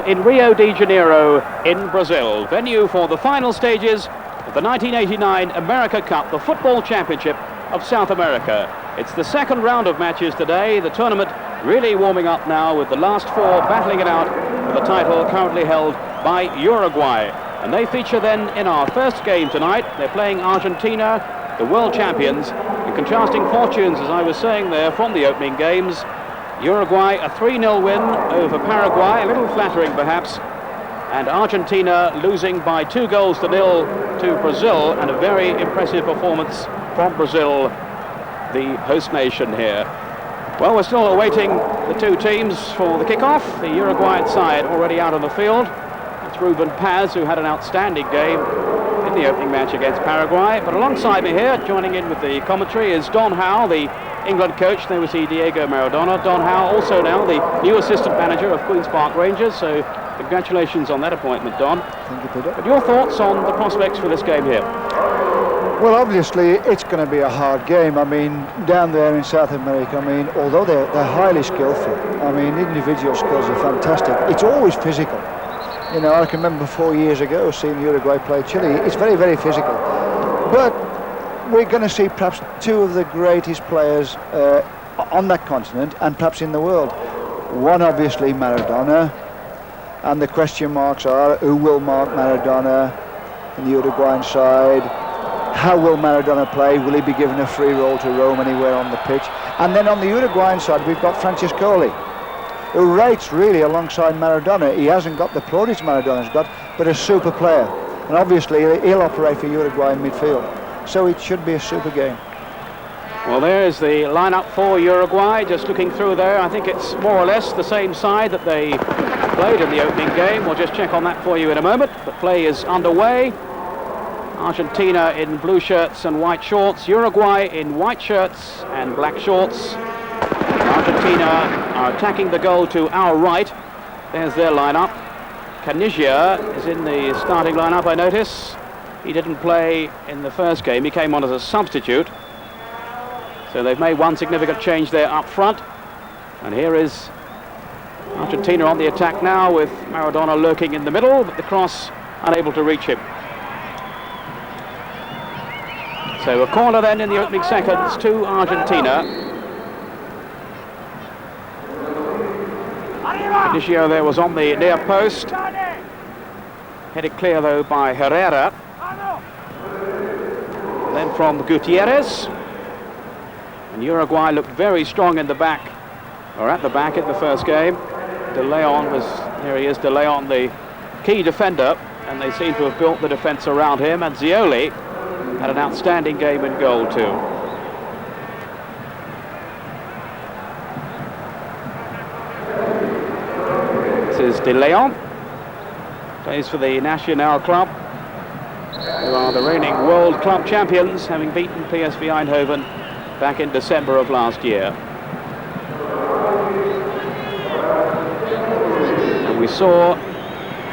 Stadium in Rio de Janeiro in Brazil, venue for the final stages of the 1989 America Cup, the football championship of South America. It's the second round of matches today. The tournament really warming up now, with the last four battling it out for the title currently held by Uruguay. And they feature then in our first game tonight. They're playing Argentina, the world champions, and contrasting fortunes, as I was saying there, from the opening games. Uruguay a 3-0 win over Paraguay, a little flattering perhaps, and Argentina losing by 2-0 to Brazil, and a very impressive performance from Brazil, the host nation here. Well, we're still awaiting the two teams for the kick-off. The Uruguayan side already out on the field. It's Ruben Paz, who had an outstanding game in the opening match against Paraguay. But alongside me here, joining in with the commentary, is Don Howe, the England coach. There we see Diego Maradona. Don Howe, also now the new assistant manager of Queen's Park Rangers. So congratulations on that appointment, Don. Thank you, Pedro. But your thoughts on the prospects for this game here? Well, obviously, it's going to be a hard game. I mean, down there in South America, I mean, although they're highly skillful, I mean, individual skills are fantastic. It's always physical. You know, I can remember 4 years ago seeing Uruguay play Chile. It's very, very physical. But we're going to see perhaps two of the greatest players on that continent and perhaps in the world. One, obviously, Maradona. And the question marks are, who will mark Maradona in the Uruguayan side? How will Maradona play? Will he be given a free role to roam anywhere on the pitch? And then on the Uruguayan side, we've got Francescoli, who rates really alongside Maradona. He hasn't got the plaudits Maradona's got, but a super player. And obviously, he'll operate for Uruguay in midfield. So it should be a super game. Well, there's the lineup for Uruguay. Just looking through there, I think it's more or less the same side that they played in the opening game. We'll just check on that for you in a moment. The play is underway. Argentina in blue shirts and white shorts, Uruguay in white shirts and black shorts. Argentina are attacking the goal to our right. There's their lineup. Caniggia is in the starting lineup, I notice. He didn't play in the first game, he came on as a substitute. So they've made one significant change there up front. And here is Argentina on the attack now, with Maradona lurking in the middle, but the cross unable to reach him. So a corner then in the opening seconds to Argentina. Caniggia there was on the near post. Headed clear though by Herrera. Then from Gutierrez. And Uruguay looked very strong in the back, or at the back in the first game. De Leon was, here he is, De Leon, the key defender, and they seem to have built the defence around him. And Zioli had an outstanding game in goal too. This is De Leon, plays for the Nacional Club, who are the reigning world club champions, having beaten PSV Eindhoven back in December of last year. And we saw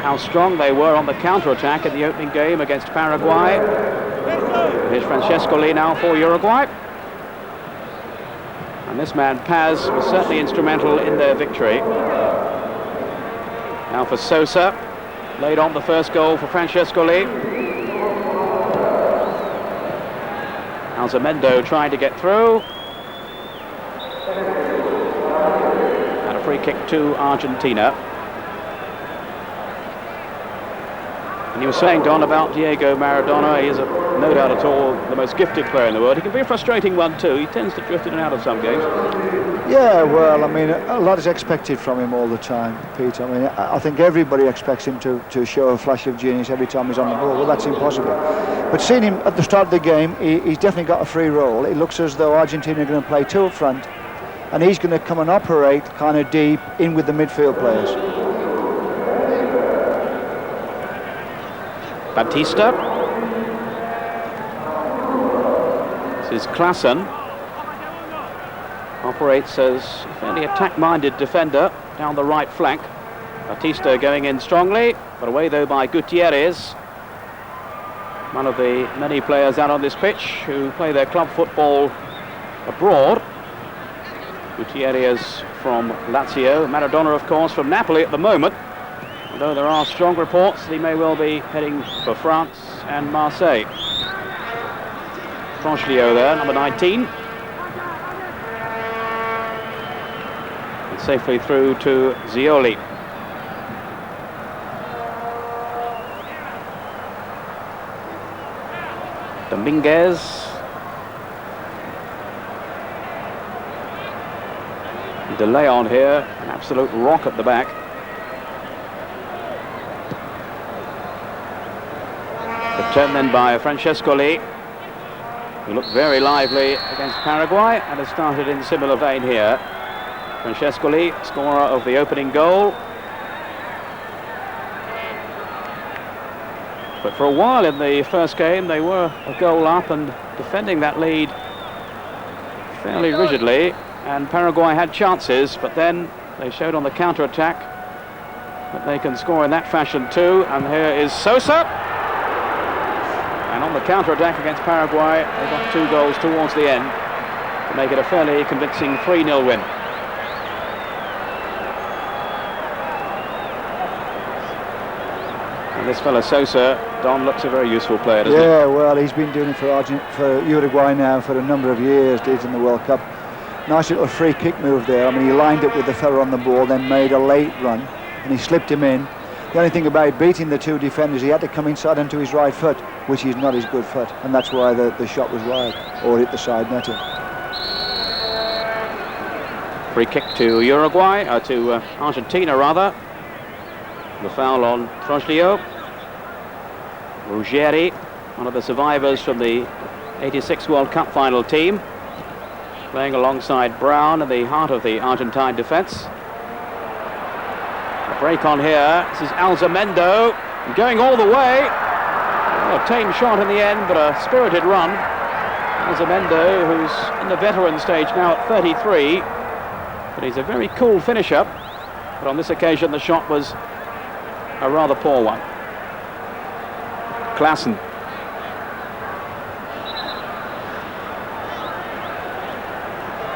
how strong they were on the counter-attack in the opening game against Paraguay. Here's Francescoli now for Uruguay. And this man, Paz, was certainly instrumental in their victory. Now for Sosa, laid on the first goal for Francescoli. Alzamendo trying to get through. And a free kick to Argentina. And you were saying, Don, about Diego Maradona. He is no doubt at all the most gifted player in the world. He can be a frustrating one too. He tends to drift in and out of some games. Yeah, well, I mean, a lot is expected from him all the time, Pete. I mean, I think everybody expects him to show a flash of genius every time he's on the ball. Well, that's impossible. But seeing him at the start of the game, he's definitely got a free role. It looks as though Argentina are going to play two up front, and he's going to come and operate kind of deep in with the midfield players. Batista. This is Clausen. Operates as a fairly attack-minded defender down the right flank. Batista going in strongly, but away though by Gutierrez. One of the many players out on this pitch who play their club football abroad. Gutierrez from Lazio. Maradona, of course, from Napoli at the moment. Though there are strong reports that he may well be heading for France and Marseille. Troglio there, number 19. And safely through to Zioli. Dominguez. De Leon here, an absolute rock at the back. The turn then by Francescoli, who looked very lively against Paraguay and has started in similar vein here. Francescoli, scorer of the opening goal. But for a while in the first game, they were a goal up and defending that lead fairly rigidly. And Paraguay had chances, but then they showed on the counter-attack that they can score in that fashion too. And here is Sosa. And on the counter-attack against Paraguay, they got 2 goals towards the end to make it a fairly convincing 3-0 win. And this fellow Sosa, Don, looks a very useful player, doesn't he? Yeah, well, he's been doing it for Uruguay now for a number of years, did in the World Cup. Nice little free kick move there. I mean, he lined up with the fella on the ball, then made a late run, and he slipped him in. The only thing about beating the 2 defenders, he had to come inside onto his right foot, which is not his good foot, and that's why the shot was wide, or hit the side netting. Free kick to Uruguay, to Argentina rather. The foul on Troglio. Ruggeri, one of the survivors from the '86 World Cup final team, playing alongside Brown in the heart of the Argentine defence. A break on here. This is Alzamendo going all the way. Well, a tame shot in the end, but a spirited run. Alzamendo, who's in the veteran stage now at 33, but he's a very cool finisher. But on this occasion, the shot was a rather poor one. Clausen.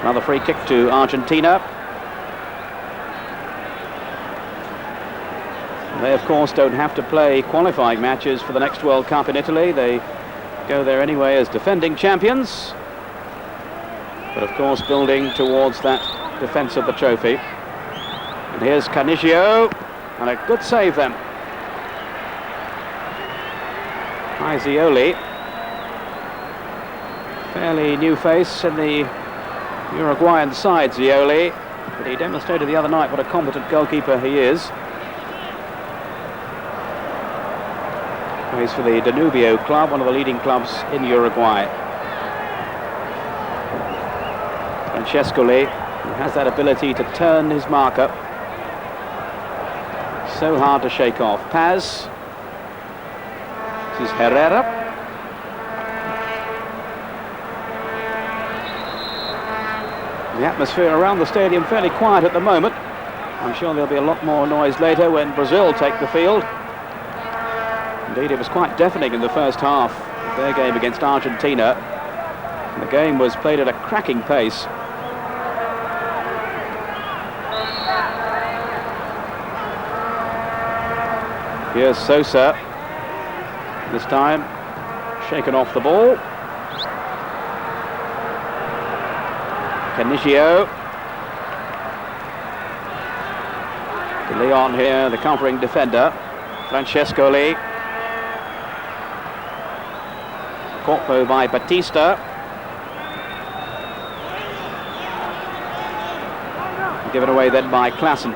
Another free kick to Argentina. They, of course, don't have to play qualifying matches for the next World Cup in Italy. They go there anyway as defending champions. But, of course, building towards that defence of the trophy. And here's Caniggia. And a good save then. By Zioli. Fairly new face in the Uruguayan side, Zioli, but he demonstrated the other night what a competent goalkeeper he is. Plays for the Danubio club, one of the leading clubs in Uruguay. Francescoli has that ability to turn his marker. So hard to shake off. Paz. This is Herrera. The atmosphere around the stadium fairly quiet at the moment. I'm sure there'll be a lot more noise later when Brazil take the field. Indeed, it was quite deafening in the first half of their game against Argentina. The game was played at a cracking pace. Here's Sosa. This time, shaken off the ball. Caniggia. De Leon here, the covering defender. Francescoli. Caught though by Batista. Given away then by Clausen.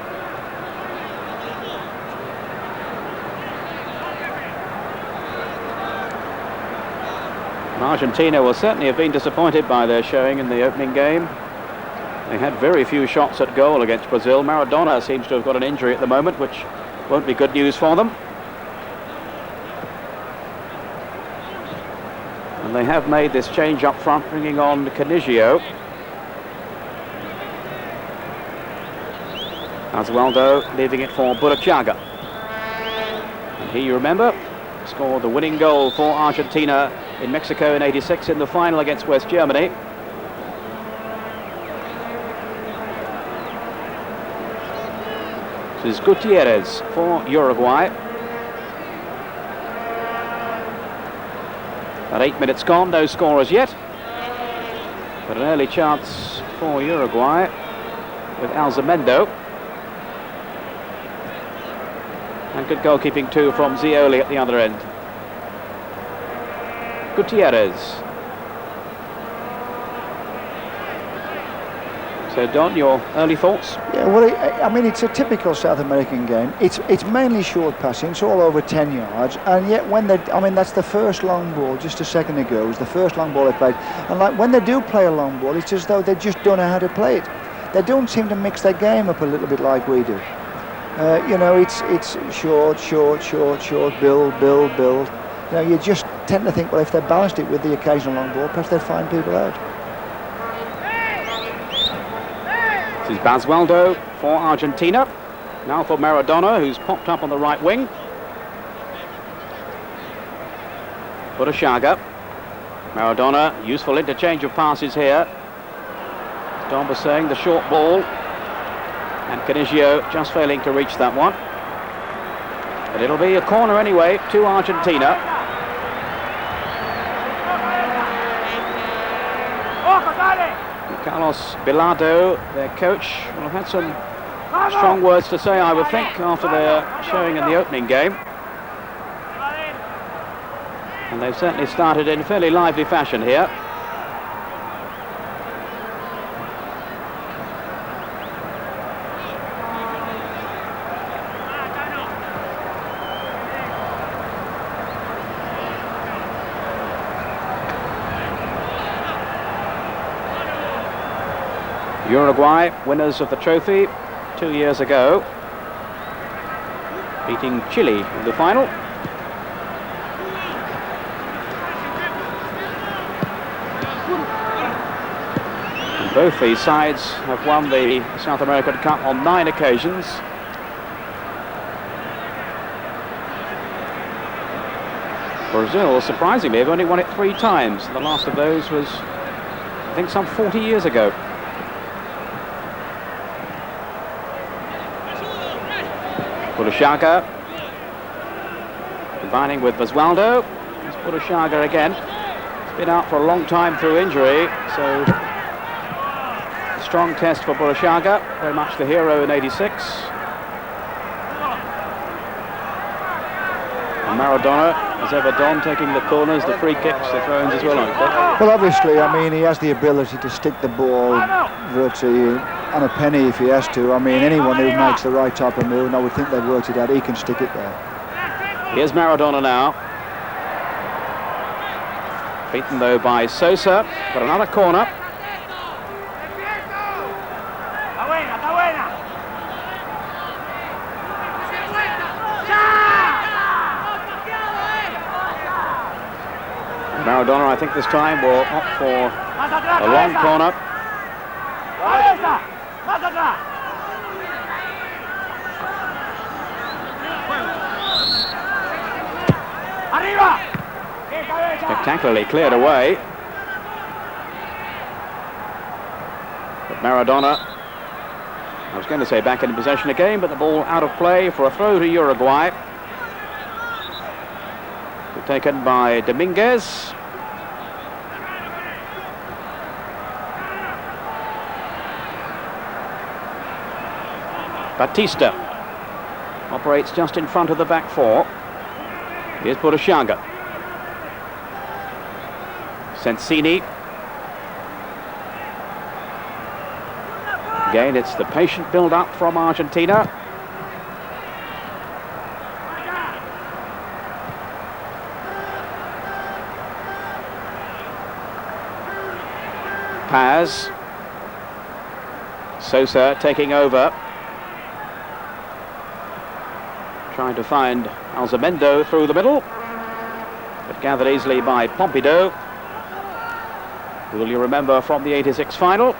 Argentina will certainly have been disappointed by their showing in the opening game. They had very few shots at goal against Brazil. Maradona seems to have got an injury at the moment, which won't be good news for them. And they have made this change up front, bringing on Caniggia. Basualdo leaving it for Burruchaga. And he, you remember, scored the winning goal for Argentina in Mexico in '86 in the final against West Germany. This This is Gutierrez for Uruguay. At 8 minutes gone, no scorers yet. But an early chance for Uruguay with Alzamendo. And good goalkeeping too from Zioli at the other end. Gutierrez. So Don, your early thoughts? Yeah, well, I mean, it's a typical South American game. It's mainly short passing. It's all over 10 yards, and yet when they, I mean, that's the first long ball. Just a second ago, it was the first long ball they played. And like when they do play a long ball, it's as though they just don't know how to play it. They don't seem to mix their game up a little bit like we do. You know, it's short, build. You know, you just tend to think, well, if they balanced it with the occasional long ball, perhaps they'd find people out. This is Basualdo for Argentina. Now for Maradona, who's popped up on the right wing. Burruchaga. Maradona, useful interchange of passes here. As Don was saying, the short ball. And Caniggia just failing to reach that one. But it'll be a corner anyway to Argentina. Carlos Bilardo, their coach, will have had some strong words to say, I would think, after their showing in the opening game. And they've certainly started in fairly lively fashion here. Uruguay, winners of the trophy 2 years ago, beating Chile in the final. And both these sides have won the South American Cup on 9 occasions. Brazil, surprisingly, have only won it 3 times. The last of those was, I think, some 40 years ago. Burruchaga combining with Basualdo. It's Burruchaga again. He's been out for a long time through injury, so a strong test for Burruchaga, very much the hero in '86. And Maradona, as ever, Don, taking the corners, the free kicks, the throw-ins as well, I think. Well, obviously, I mean, he has the ability to stick the ball virtually on a penny if he has to. I mean, anyone who makes the right type of move, and I would think they've worked it out, he can stick it there. Here's Maradona now. Beaten though by Sosa, but another corner. Maradona, I think this time, will opt for a long corner. Spectacularly cleared away. But Maradona, I was going to say back in possession again, but the ball out of play for a throw to Uruguay. Taken by Dominguez. Batista operates just in front of the back four. Here's Burruchaga. Sensini. Again, it's the patient build-up from Argentina. Paz. Sosa taking over. Trying to find Alzamendo through the middle, but gathered easily by Pumpido, who will you remember from the '86 final.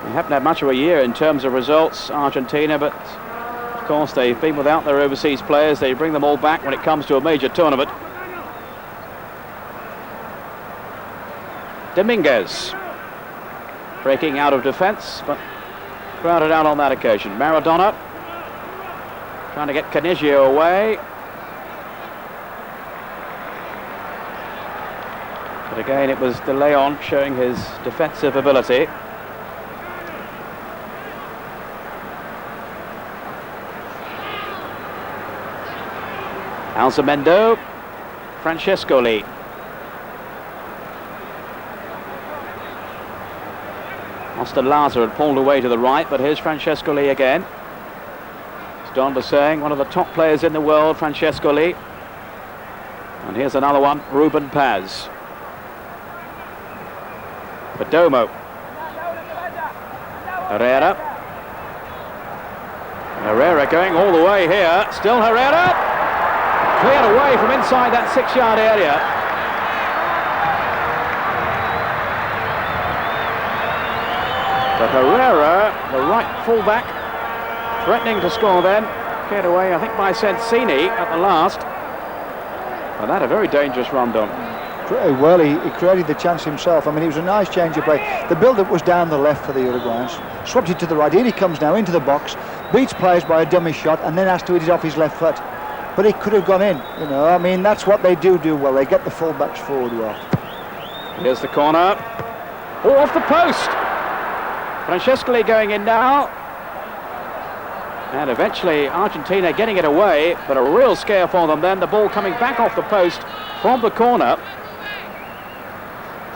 They haven't had much of a year in terms of results, Argentina, but of course they've been without their overseas players. They bring them all back when it comes to a major tournament. Dominguez. breaking out of defence, but crowded out on that occasion. Maradona trying to get Caniggia away. But again, it was De Leon showing his defensive ability. Alzamendo, Francescoli. Osterlaza had pulled away to the right, but here's Francescoli again. As Don was saying, one of the top players in the world, Francescoli. And here's another one, Ruben Paz. Perdomo. Herrera going all the way here. Still Herrera. Cleared away from inside that 6-yard area. But Herrera, the right fullback, threatening to score then. Cleared away, I think, by Sensini at the last. And that a very dangerous run, Don. Well, he created the chance himself. I mean, it was a nice change of play. The build-up was down the left for the Uruguayans. Swapped it to the right. Here he comes now into the box. Beats players by a dummy shot and then has to hit it off his left foot. But he could have gone in, you know. I mean, that's what they do well. They get the full-backs forward well. Here's the corner. Oh, off the post. Francescoli going in now. And eventually Argentina getting it away, but a real scare for them then. The ball coming back off the post from the corner.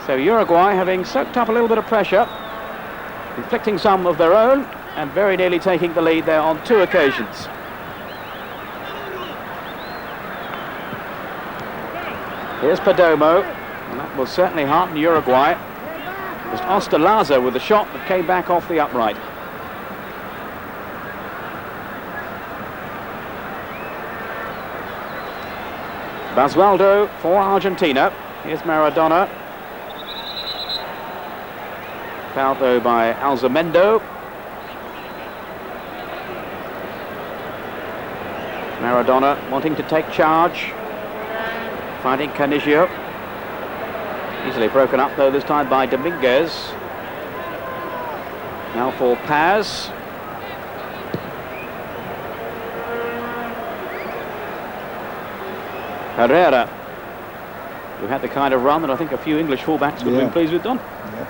So Uruguay having soaked up a little bit of pressure, inflicting some of their own, and very nearly taking the lead there on 2 occasions. Here's Perdomo, and that will certainly hearten Uruguay. It was Osterlaza with the shot that came back off the upright. Basualdo for Argentina. Here's Maradona. Fouled though by Alzamendo. Maradona wanting to take charge. Finding Caniggia. Easily broken up though this time by Dominguez. Now for Paz. Herrera, who had the kind of run that I think a few English fullbacks would have been pleased with, Don. Yeah.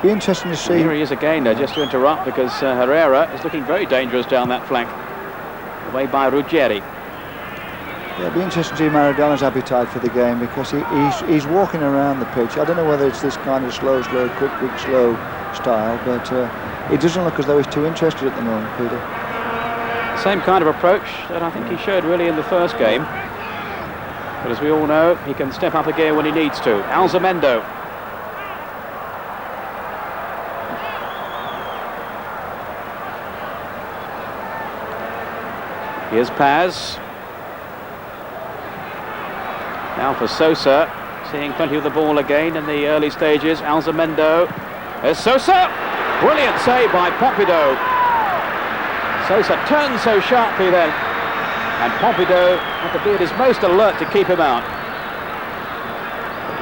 Be interesting to see. And here he is again, just to interrupt, because Herrera is looking very dangerous down that flank. Away by Ruggeri. Yeah, it'd be interesting to see Maradona's appetite for the game, because he's walking around the pitch. I don't know whether it's this kind of slow, quick, slow style, but it doesn't look as though he's too interested at the moment, Peter. The same kind of approach that I think he showed really in the first game. But as we all know, he can step up a gear when he needs to. Alzamendo. Here's Paz. Now for Sosa, seeing plenty of the ball again in the early stages. Alzamendo. There's Sosa. Brilliant save by Pumpido. Sosa turns so sharply then. And Pumpido had to be at his most alert to keep him out.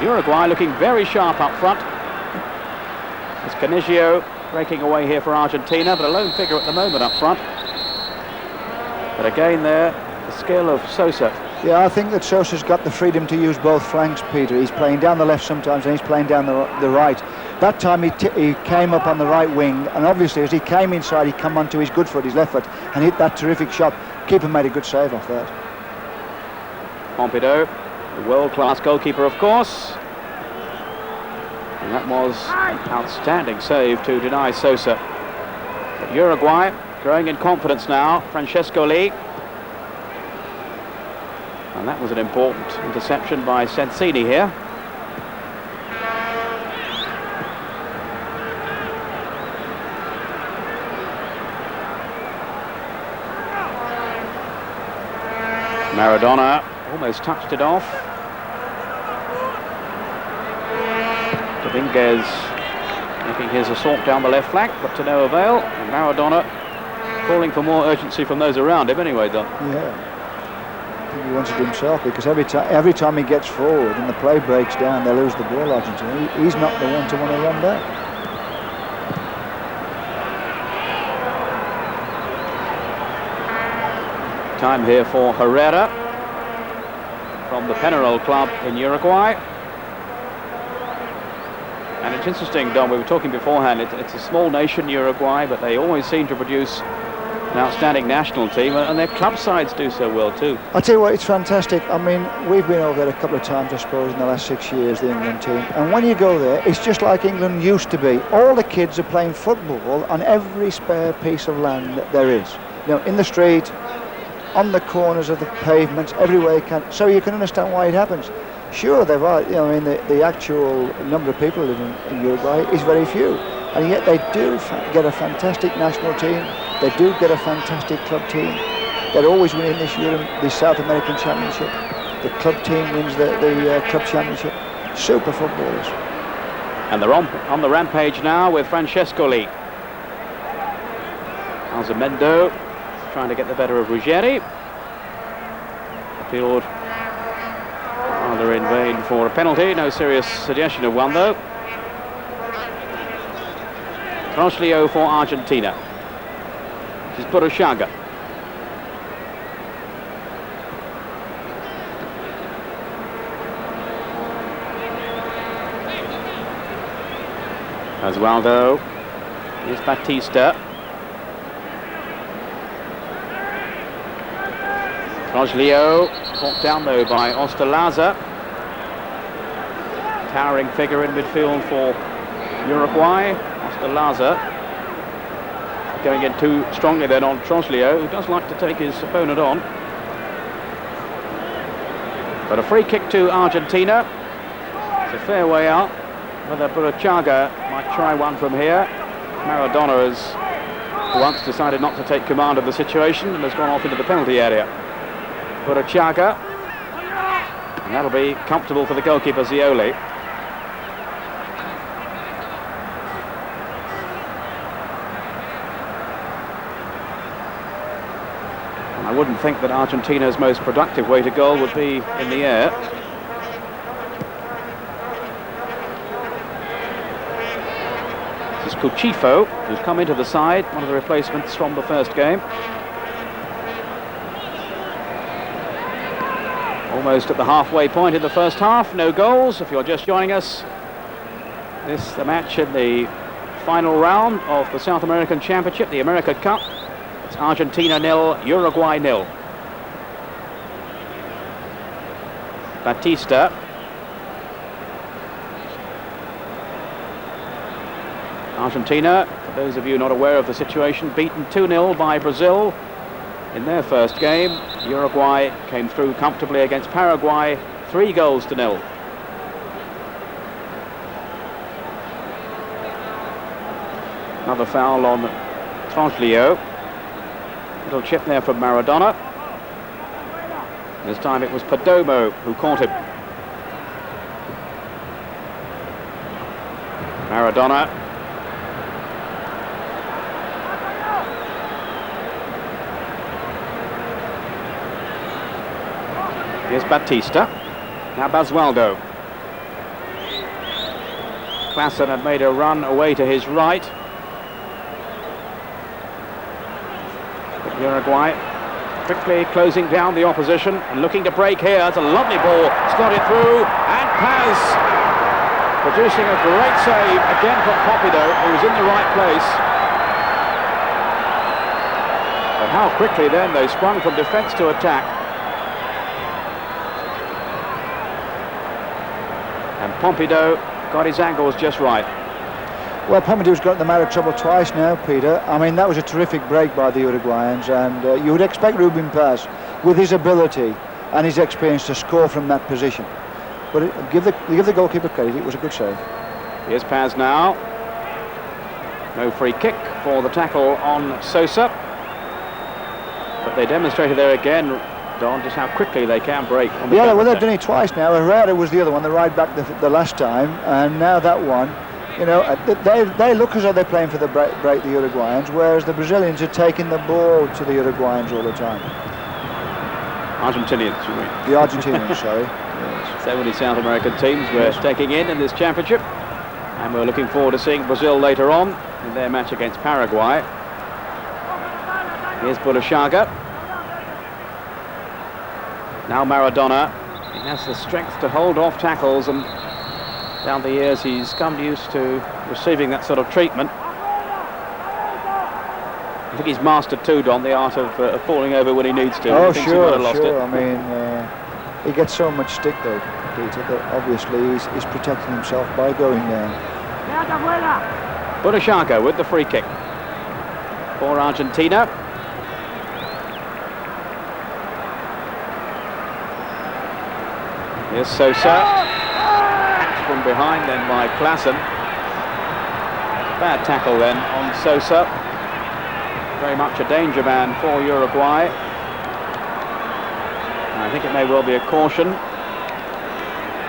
Uruguay looking very sharp up front. It's Caniggia breaking away here for Argentina, but a lone figure at the moment up front. But again there, the skill of Sosa. Yeah, I think that Sosa's got the freedom to use both flanks, Peter. He's playing down the left sometimes and he's playing down the right. That time he came up on the right wing, and obviously as he came inside, he came onto his good foot, his left foot, and hit that terrific shot. Keeper made a good save off that. Pumpido, the world-class goalkeeper, of course. And that was an outstanding save to deny Sosa. But Uruguay growing in confidence now. Francescoli. And that was an important interception by Sensini here. Maradona almost touched it off. Dominguez making his assault down the left flank, but to no avail. And Maradona calling for more urgency from those around him anyway, Don. Yeah, I think he wants it himself, because every time he gets forward and the play breaks down, they lose the ball, Argentina. He's not the one to want to run back. Time here for Herrera from the Penarol club in Uruguay. And it's interesting, Don, we were talking beforehand, it's a small nation, Uruguay, but they always seem to produce an outstanding national team, and their club sides do so well too. I'll tell you what, it's fantastic. I mean, we've been over there a couple of times, I suppose, in the last 6 years, the England team. And when you go there, it's just like England used to be. All the kids are playing football on every spare piece of land that there is. You know, in the street, on the corners of the pavements, everywhere you can. So you can understand why it happens. Sure, they've, you know, I mean, the actual number of people living in Uruguay is very few. And yet they do get a fantastic national team. They do get a fantastic club team. They're always winning the South American Championship. The club team wins the club championship. Super footballers. And they're on the rampage now with Francescoli. Armando trying to get the better of Ruggeri. Appealed rather in vain for a penalty. No serious suggestion of one though. Troglio for Argentina. This is Burruchaga. Basualdo. Here's Batista. Troglio, brought down though by Ostalaza. Towering figure in midfield for Uruguay. Ostalaza going in too strongly then on Troglio, who does like to take his opponent on. But a free kick to Argentina. It's a fair way out. Whether Burruchaga might try one from here. Maradona has once decided not to take command of the situation and has gone off into the penalty area. Burruchaga, and that'll be comfortable for the goalkeeper Zioli. And I wouldn't think that Argentina's most productive way to goal would be in the air. This is Cuciuffo, who's come into the side, one of the replacements from the first game. Almost at the halfway point in the first half, no goals. If you're just joining us, this is the match in the final round of the South American Championship, the America Cup. It's Argentina 0, Uruguay 0. Batista. Argentina, for those of you not aware of the situation, beaten 2-0 by Brazil in their first game. Uruguay came through comfortably against Paraguay, 3-0. Another foul on Troglio. Little chip there from Maradona. This time it was Perdomo who caught him. Maradona. Here's Batista. Now Basualdo. Clausen had made a run away to his right. But Uruguay quickly closing down the opposition and looking to break here. It's a lovely ball, slotted through, and Paz producing a great save again from Pumpido, who was in the right place. But how quickly then they sprung from defence to attack. And Pumpido got his angles just right. Well, Pumpido's got in the matter of trouble twice now, Peter. I mean, that was a terrific break by the Uruguayans, and you would expect Rubin Paz, with his ability and his experience, to score from that position. But give the goalkeeper credit, it was a good save. Here's Paz now. No free kick for the tackle on Sosa. But they demonstrated there again, Don, just how quickly they can break on the well, they've done it twice now. Herrera was the other one, the right back the last time, and now that one. You know, they look as though they're playing for the break the Uruguayans, whereas the Brazilians are taking the ball to the Uruguayans all the time. Argentinians, you mean? The Argentinians, sorry. Yes. So many South American teams we're taking in this championship, and we're looking forward to seeing Brazil later on in their match against Paraguay. Here's Burruchaga. Now Maradona. He has the strength to hold off tackles, and down the years he's come used to receiving that sort of treatment. I think he's mastered too, Don, the art of falling over when he needs to. Oh, he thinks he might have lost sure. it. I mean, he gets so much stick though, Peter, that obviously he's protecting himself by going down. Burruchaga with the free kick for Argentina. Here's Sosa. Catch from behind then by Clausen. Bad tackle then on Sosa. Very much a danger man for Uruguay. I think it may well be a caution.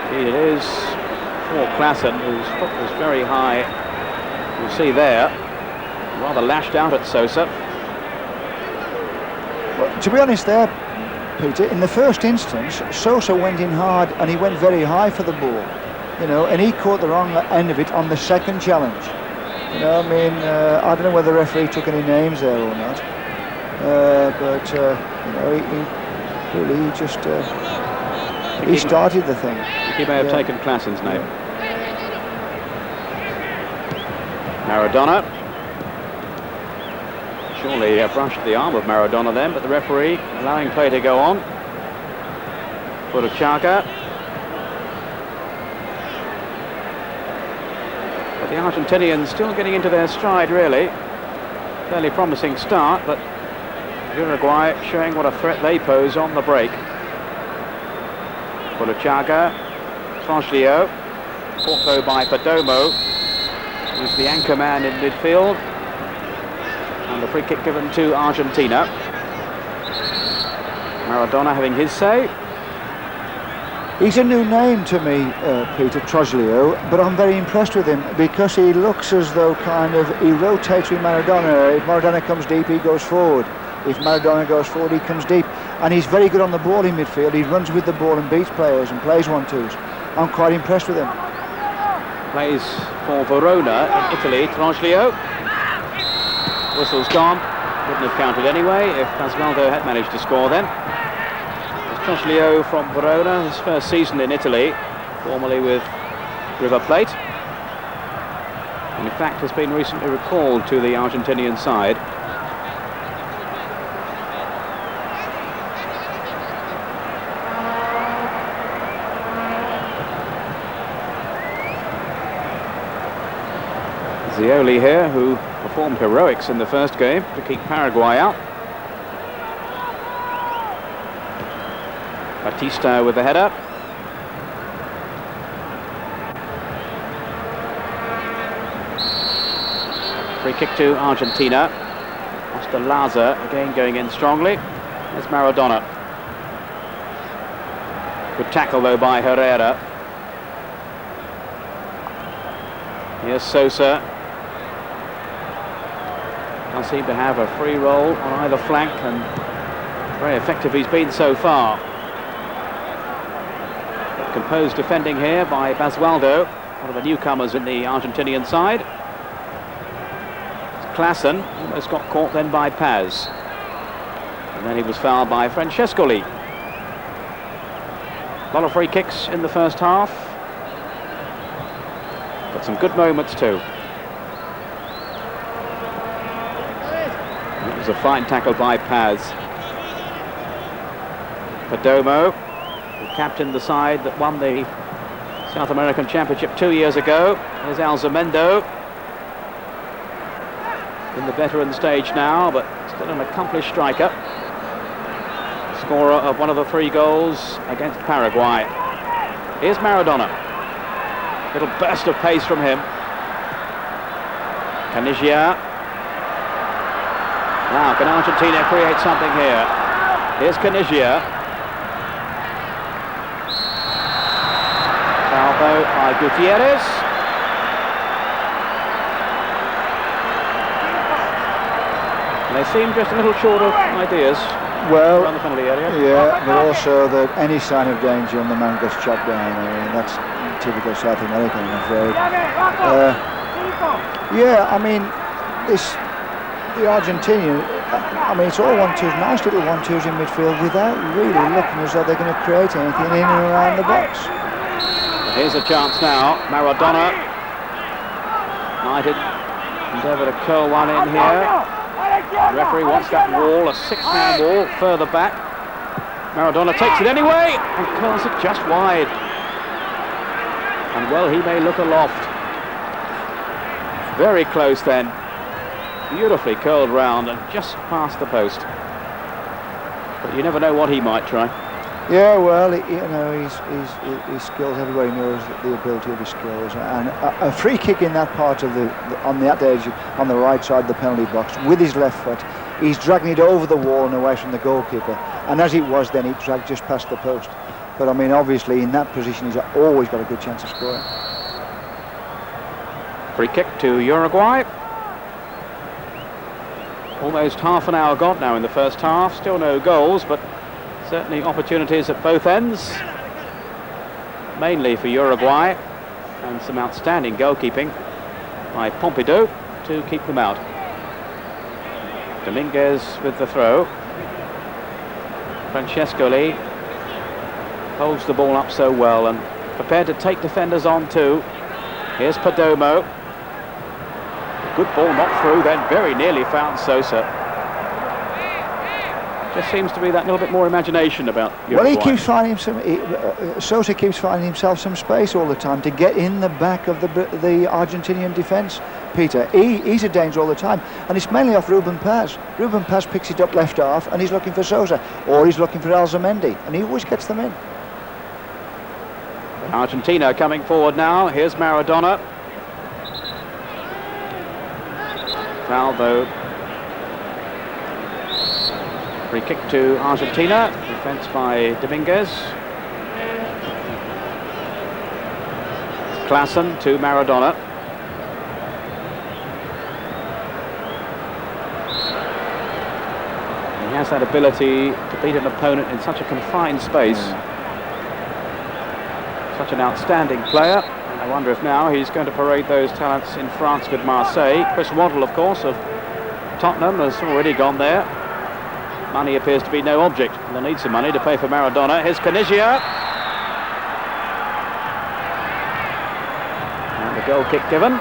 Indeed it is for Clausen, whose foot was very high. You see there, rather lashed out at Sosa. Well, to be honest there, Peter, in the first instance, Sosa went in hard and he went very high for the ball, you know, and he caught the wrong end of it on the second challenge. You know, I mean, I don't know whether the referee took any names there or not, but you know, he just he started the thing. He may have taken Clausen's name. Maradona. Surely brushed the arm of Maradona then, but the referee allowing play to go on. Burruchaga. But the Argentinians still getting into their stride, really. Fairly promising start, but Uruguay showing what a threat they pose on the break. Burruchaga. Troglio. Porto by Perdomo, who's the anchor man in midfield. And the free kick given to Argentina. Maradona having his say. He's a new name to me, Peter, Troglio, but I'm very impressed with him because he looks as though he rotates with Maradona. If Maradona comes deep, he goes forward. If Maradona goes forward, he comes deep. And he's very good on the ball in midfield. He runs with the ball and beats players and plays 1-2s. I'm quite impressed with him. Plays for Verona in Italy, Troglio. Whistle's gone. Wouldn't have counted anyway if Basualdo had managed to score then. Troglio from Verona, his first season in Italy, formerly with River Plate. And in fact has been recently recalled to the Argentinian side. Zioli here, who performed heroics in the first game to keep Paraguay out. Batista with the header. Free kick to Argentina. Laza again going in strongly. There's Maradona. Good tackle though by Herrera. Here's Sosa. Does seem to have a free roll on either flank, and very effective he's been so far. But composed defending here by Basualdo, one of the newcomers in the Argentinian side. Clausen almost got caught then by Paz. And then he was fouled by Francescoli. A lot of free kicks in the first half, but some good moments too. It was a fine tackle by Paz. Perdomo, who captained the side that won the South American Championship 2 years ago. There's Alzamendo in the veteran stage now, but still an accomplished striker. Scorer of one of the 3 goals against Paraguay. Here's Maradona. Little burst of pace from him. Caniggia. Now, can Argentina create something here? Here's Caniggia. Salvo by Gutierrez. They seem just a little short of ideas around the penalty area. Yeah, but also that any sign of danger and the man gets chopped down. I mean, that's typical South American, I'm afraid. Yeah, I mean, the Argentinian, I mean, it's all 1-2s, nice little 1-2s in midfield without really looking as though they're going to create anything in and around the box. Here's a chance now. Maradona might endeavour to curl one in here. The referee wants that wall, a 6-man wall further back. Maradona takes it anyway and curls it just wide. And well, he may look aloft. Very close then. Beautifully curled round and just past the post. But you never know what he might try. Yeah, well, you know, his skills, everybody knows the ability of his skills. And a free kick in that part of on that edge, on the right side of the penalty box, with his left foot, he's dragging it over the wall and away from the goalkeeper. And as it was then, he dragged just past the post. But I mean, obviously, in that position, he's always got a good chance of scoring. Free kick to Uruguay. Almost half an hour gone now in the first half. Still no goals, but certainly opportunities at both ends. Mainly for Uruguay. And some outstanding goalkeeping by Pumpido to keep them out. Dominguez with the throw. Francescoli holds the ball up so well and prepared to take defenders on too. Here's Perdomo. Good ball not through then, very nearly found Sosa. Just seems to be that little bit more imagination about Uruguay. Well, he keeps finding Sosa keeps finding himself some space all the time to get in the back of the Argentinian defence, Peter. He's a danger all the time, and it's mainly off Ruben Paz. Ruben Paz picks it up left half and he's looking for Sosa, or he's looking for Alzamendi, and he always gets them in. Argentina coming forward now. Here's Maradona. Foul though. Free kick to Argentina. Defence by Dominguez. Clausen to Maradona. He has that ability to beat an opponent in such a confined space. Such an outstanding player. I wonder if now he's going to parade those talents in France with Marseille. Chris Waddle, of course, of Tottenham, has already gone there. Money appears to be no object. They'll need some money to pay for Maradona. Here's Caniggia. And the goal kick given.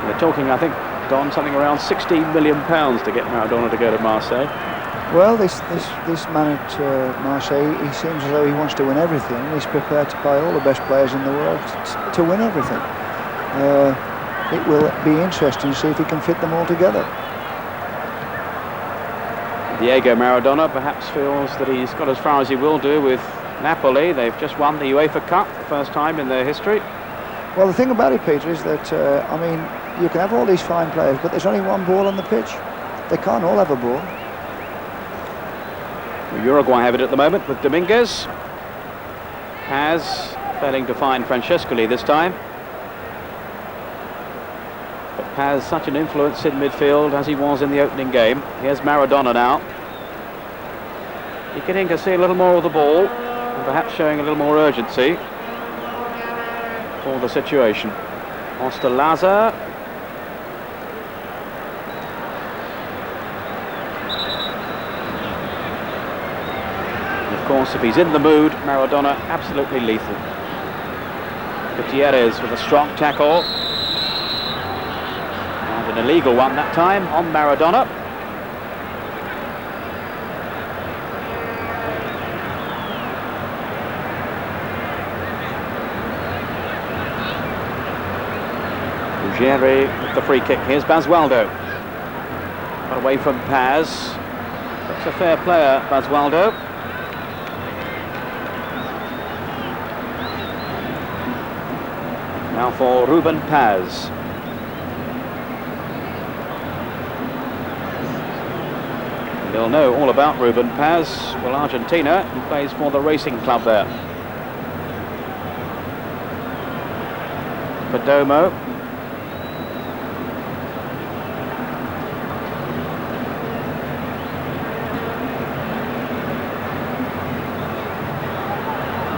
They're talking, I think, Don, something around £16 million to get Maradona to go to Marseille. Well, this man at Marseille, he seems as though he wants to win everything. He's prepared to buy all the best players in the world to win everything. It will be interesting to see if he can fit them all together. Diego Maradona perhaps feels that he's got as far as he will do with Napoli. They've just won the UEFA Cup, the first time in their history. Well, the thing about it, Peter, is that, I mean, you can have all these fine players, but there's only one ball on the pitch. They can't all have a ball. Uruguay have it at the moment with Dominguez. Paz failing to find Francescoli this time. But Paz such an influence in midfield as he was in the opening game. Here's Maradona now. Beginning to see a little more of the ball and perhaps showing a little more urgency for the situation. Osterlaza. Of course, if he's in the mood, Maradona absolutely lethal. Gutierrez with a strong tackle. And an illegal one that time on Maradona. Ruggeri with the free kick. Here's Basualdo. Got away from Paz. Looks a fair player, Basualdo. Now for Ruben Paz. They'll know all about Ruben Paz. Well, Argentina, who plays for the Racing Club there. Perdomo.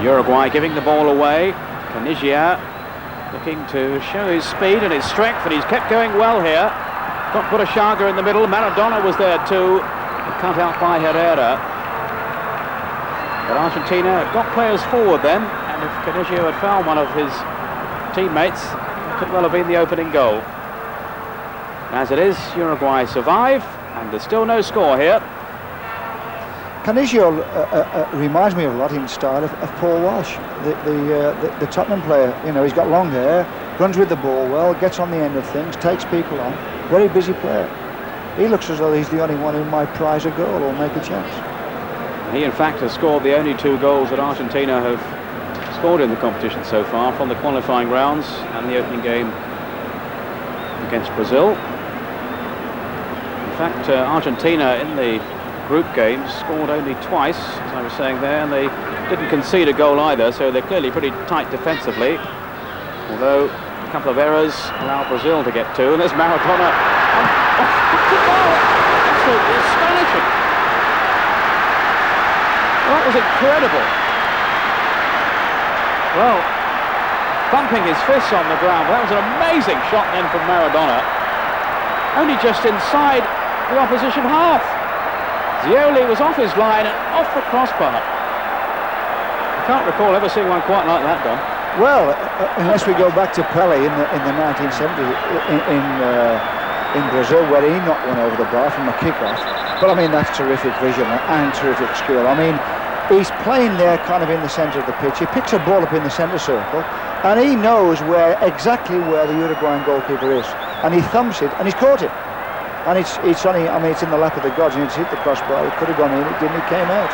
Uruguay giving the ball away. Caniggia. looking to show his speed and his strength, and he's kept going well here. Got Burruchaga in the middle. Maradona was there too, cut out by Herrera. But Argentina got players forward then, and if Caniggia had found one of his teammates, it could well have been the opening goal. As it is, Uruguay survive, and there's still no score here. Caniggia reminds me a lot in style of Paul Walsh, the Tottenham player. You know, he's got long hair, runs with the ball well, gets on the end of things, takes people on. Very busy player. He looks as though he's the only one who might prize a goal or make a chance. He in fact has scored the only 2 goals that Argentina have scored in the competition so far, from the qualifying rounds and the opening game against Brazil. In fact, Argentina in the group games scored only twice, as I was saying there, and they didn't concede a goal either, so they're clearly pretty tight defensively, although a couple of errors allow Brazil to get to. And there's Maradona. Absolutely astonishing. That was incredible. Well, thumping his fists on the ground. That was an amazing shot then from Maradona. Only just inside the opposition half. Zioli was off his line and off the crossbar. I can't recall ever seeing one quite like that done. Well, unless we go back to Pelé in the 1970s in Brazil, where he knocked one over the bar from a kick-off. But I mean, that's terrific vision and terrific skill. I mean, he's playing there kind of in the centre of the pitch. He picks a ball up in the centre circle, and he knows exactly where the Uruguayan goalkeeper is, and he thumps it, and he's caught it. And it's only, I mean, it's in the lap of the gods, and it's hit the crossbar. It could have gone in, it didn't, it came out.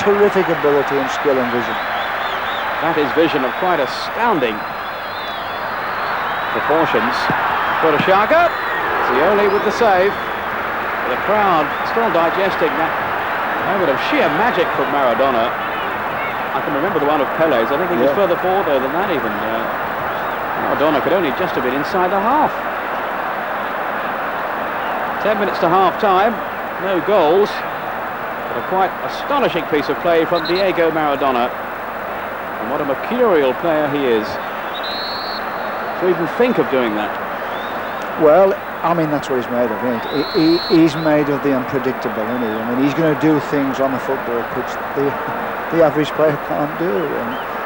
Terrific ability and skill and vision. That is vision of quite astounding proportions. Burruchaga, Zioli with the save. The crowd still digesting that moment of sheer magic from Maradona. I can remember the one of Pelé's. I think he was further forward though than that even. Maradona could only just have been inside the half. 10 minutes to half time, no goals, but a quite astonishing piece of play from Diego Maradona. And what a mercurial player he is to even think of doing that. Well, I mean, that's what he's made of, isn't it? He's made of the unpredictable, isn't he? I mean, he's going to do things on the football pitch the average player can't do.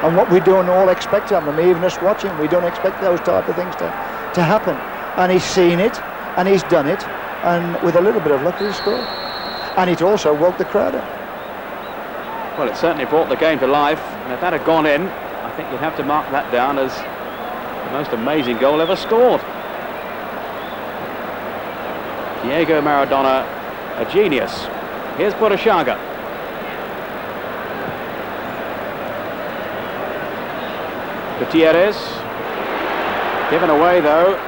And what we don't all expect of him, even us watching, we don't expect those type of things to happen. And he's seen it, and he's done it, and with a little bit of luck, he's scored. And it also woke the crowd up. Well, it certainly brought the game to life, and if that had gone in, I think you'd have to mark that down as the most amazing goal ever scored. Diego Maradona, a genius. Here's Burruchaga. Gutierrez, given away though,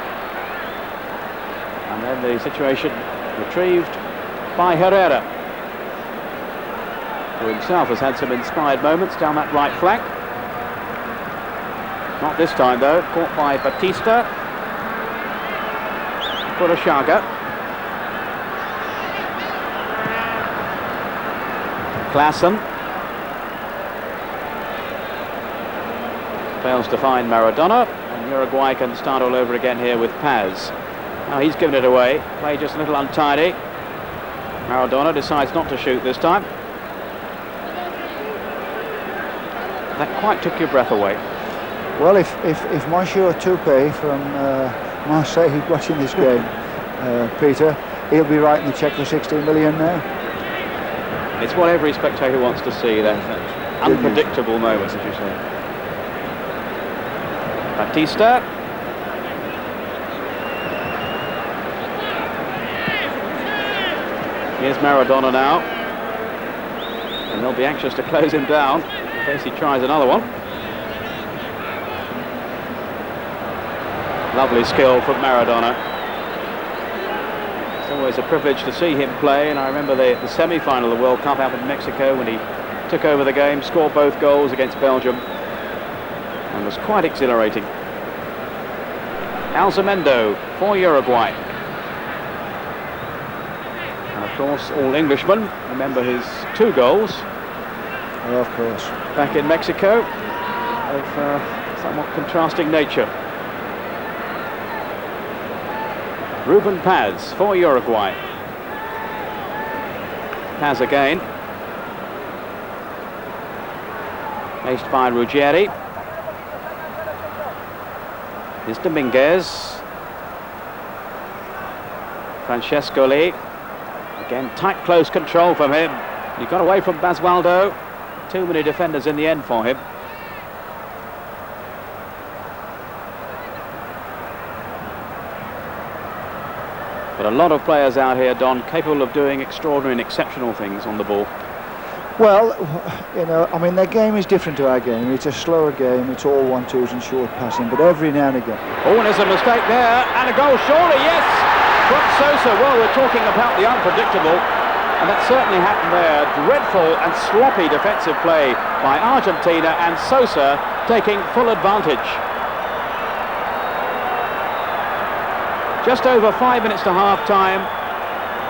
and then the situation retrieved by Herrera, who himself has had some inspired moments down that right flank. Not this time though, caught by Batista. Burruchaga. Clausen. Fails to find Maradona, and Uruguay can start all over again here with Paz. Now he's given it away, play just a little untidy. Maradona decides not to shoot this time. That quite took your breath away. Well, if Monsieur Toupé from Marseille is watching this game, Peter, he'll be writing the cheque for 16 million now. It's what every spectator wants to see, that unpredictable moment, as you say. Batista. Here's Maradona now. And they'll be anxious to close him down in case he tries another one. Lovely skill from Maradona. It's always a privilege to see him play, and I remember the semi-final of the World Cup out in Mexico when he took over the game, scored both goals against Belgium, and was quite exhilarating. Alzamendo for Uruguay. And of course, all Englishmen remember his 2 goals. Oh, of course. Back in Mexico, of somewhat contrasting nature. Ruben Paz for Uruguay. Paz again. Faced by Ruggeri. Here's Dominguez. Francesco Lee. Again, tight, close control from him. He got away from Basualdo. Too many defenders in the end for him. But a lot of players out here, Don, capable of doing extraordinary and exceptional things on the ball. Well, you know, I mean, their game is different to our game. It's a slower game. It's all 1-2s and short passing. But every now and again. Oh, and there's a mistake there. And a goal, surely, yes! From Sosa. Well, we're talking about the unpredictable. And that certainly happened there. Dreadful and sloppy defensive play by Argentina, and Sosa taking full advantage. Just over 5 minutes to half-time.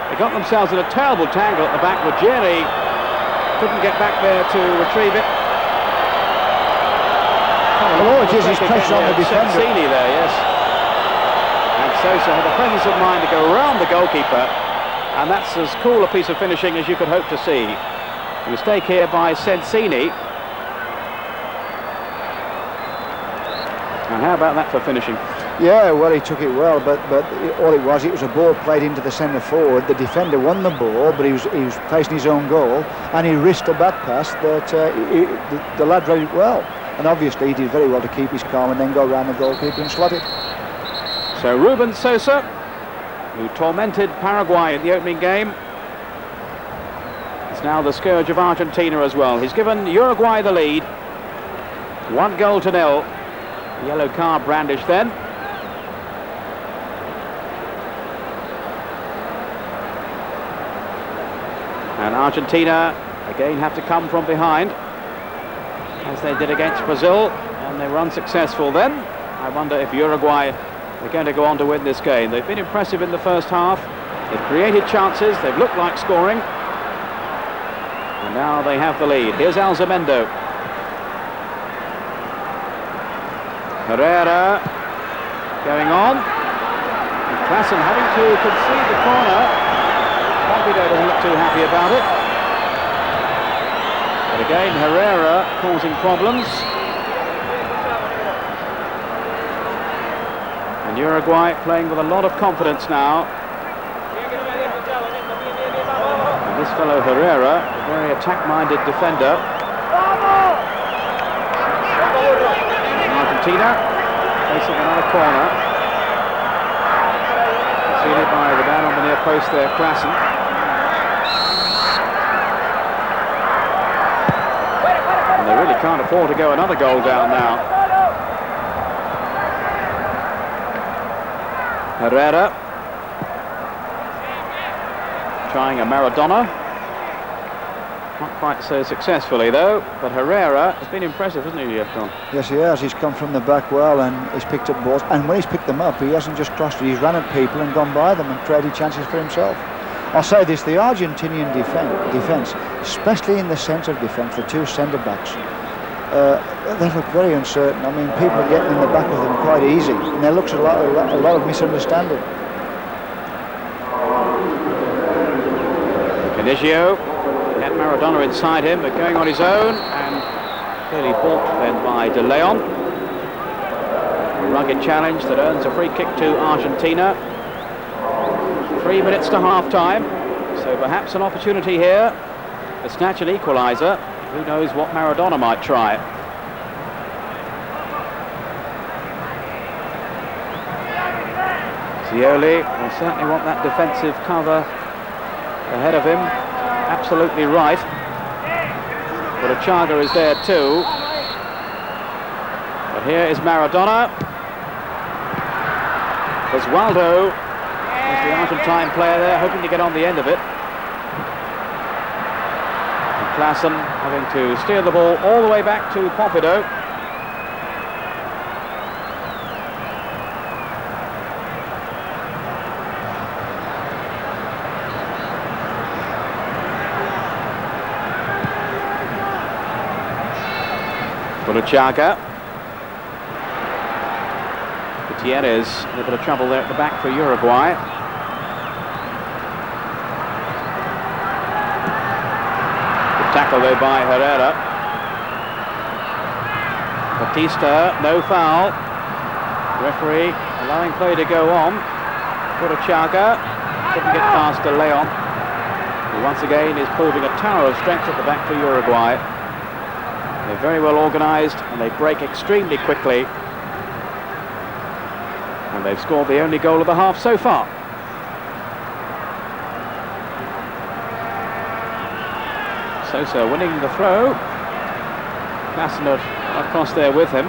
They got themselves in a terrible tangle at the back. Ruggeri couldn't get back there to retrieve it. Oh, it is his pressure on the defender. Sensini there, yes. And Sosa had the presence of mind to go around the goalkeeper, and that's as cool a piece of finishing as you could hope to see. A mistake here by Sensini. And how about that for finishing? Yeah, well, he took it well, but all it was a ball played into the centre forward. The defender won the ball, but he was facing his own goal, and he risked a back pass that the lad read it well. And obviously he did very well to keep his calm and then go around the goalkeeper and slot it. So Ruben Sosa, who tormented Paraguay in the opening game, is now the scourge of Argentina as well. He's given Uruguay the lead, 1-0. Yellow card brandished then. And Argentina again have to come from behind, as they did against Brazil, and they were unsuccessful then. I wonder if Uruguay are going to go on to win this game. They've been impressive in the first half. They've created chances. They've looked like scoring. And now they have the lead. Here's Alzamendo. Herrera going on. And Clausen having to concede the corner. Pumpido doesn't look too happy about it. But again, Herrera causing problems. And Uruguay playing with a lot of confidence now. And this fellow Herrera, a very attack-minded defender. Argentina facing another corner. Conceded by the man on the near post there, Clausen. And they really can't afford to go another goal down now. Herrera trying a Maradona. Not quite so successfully though, but Herrera has been impressive, hasn't he, Don? Yes, he has. He's come from the back well and he's picked up balls. And when he's picked them up, he hasn't just crossed it. He's run at people and gone by them and created chances for himself. I'll say this, the Argentinian defence, especially in the centre of defence, the two centre-backs, they look very uncertain. I mean, people are getting in the back of them quite easy, and there looks a lot of misunderstanding. Caniggia had Maradona inside him, but going on his own, and clearly balked then by De Leon. A rugged challenge that earns a free kick to Argentina. 3 minutes to half-time, so perhaps an opportunity here to snatch an equaliser. Who knows what Maradona might try. Scioli will certainly want that defensive cover ahead of him. Absolutely right. Burruchaga is there too. But here is Maradona. Basualdo is the Argentine player there, hoping to get on the end of it. And Clausen having to steer the ball all the way back to Pumpido. Burruchaga. Gutierrez, a little bit of trouble there at the back for Uruguay. Good tackle though by Herrera. Batista, no foul. Referee allowing play to go on. Burruchaga couldn't get past De Leon, who once again is proving a tower of strength at the back for Uruguay. They're very well organised and they break extremely quickly. And they've scored the only goal of the half so far. Sosa winning the throw. Clausen across there with him.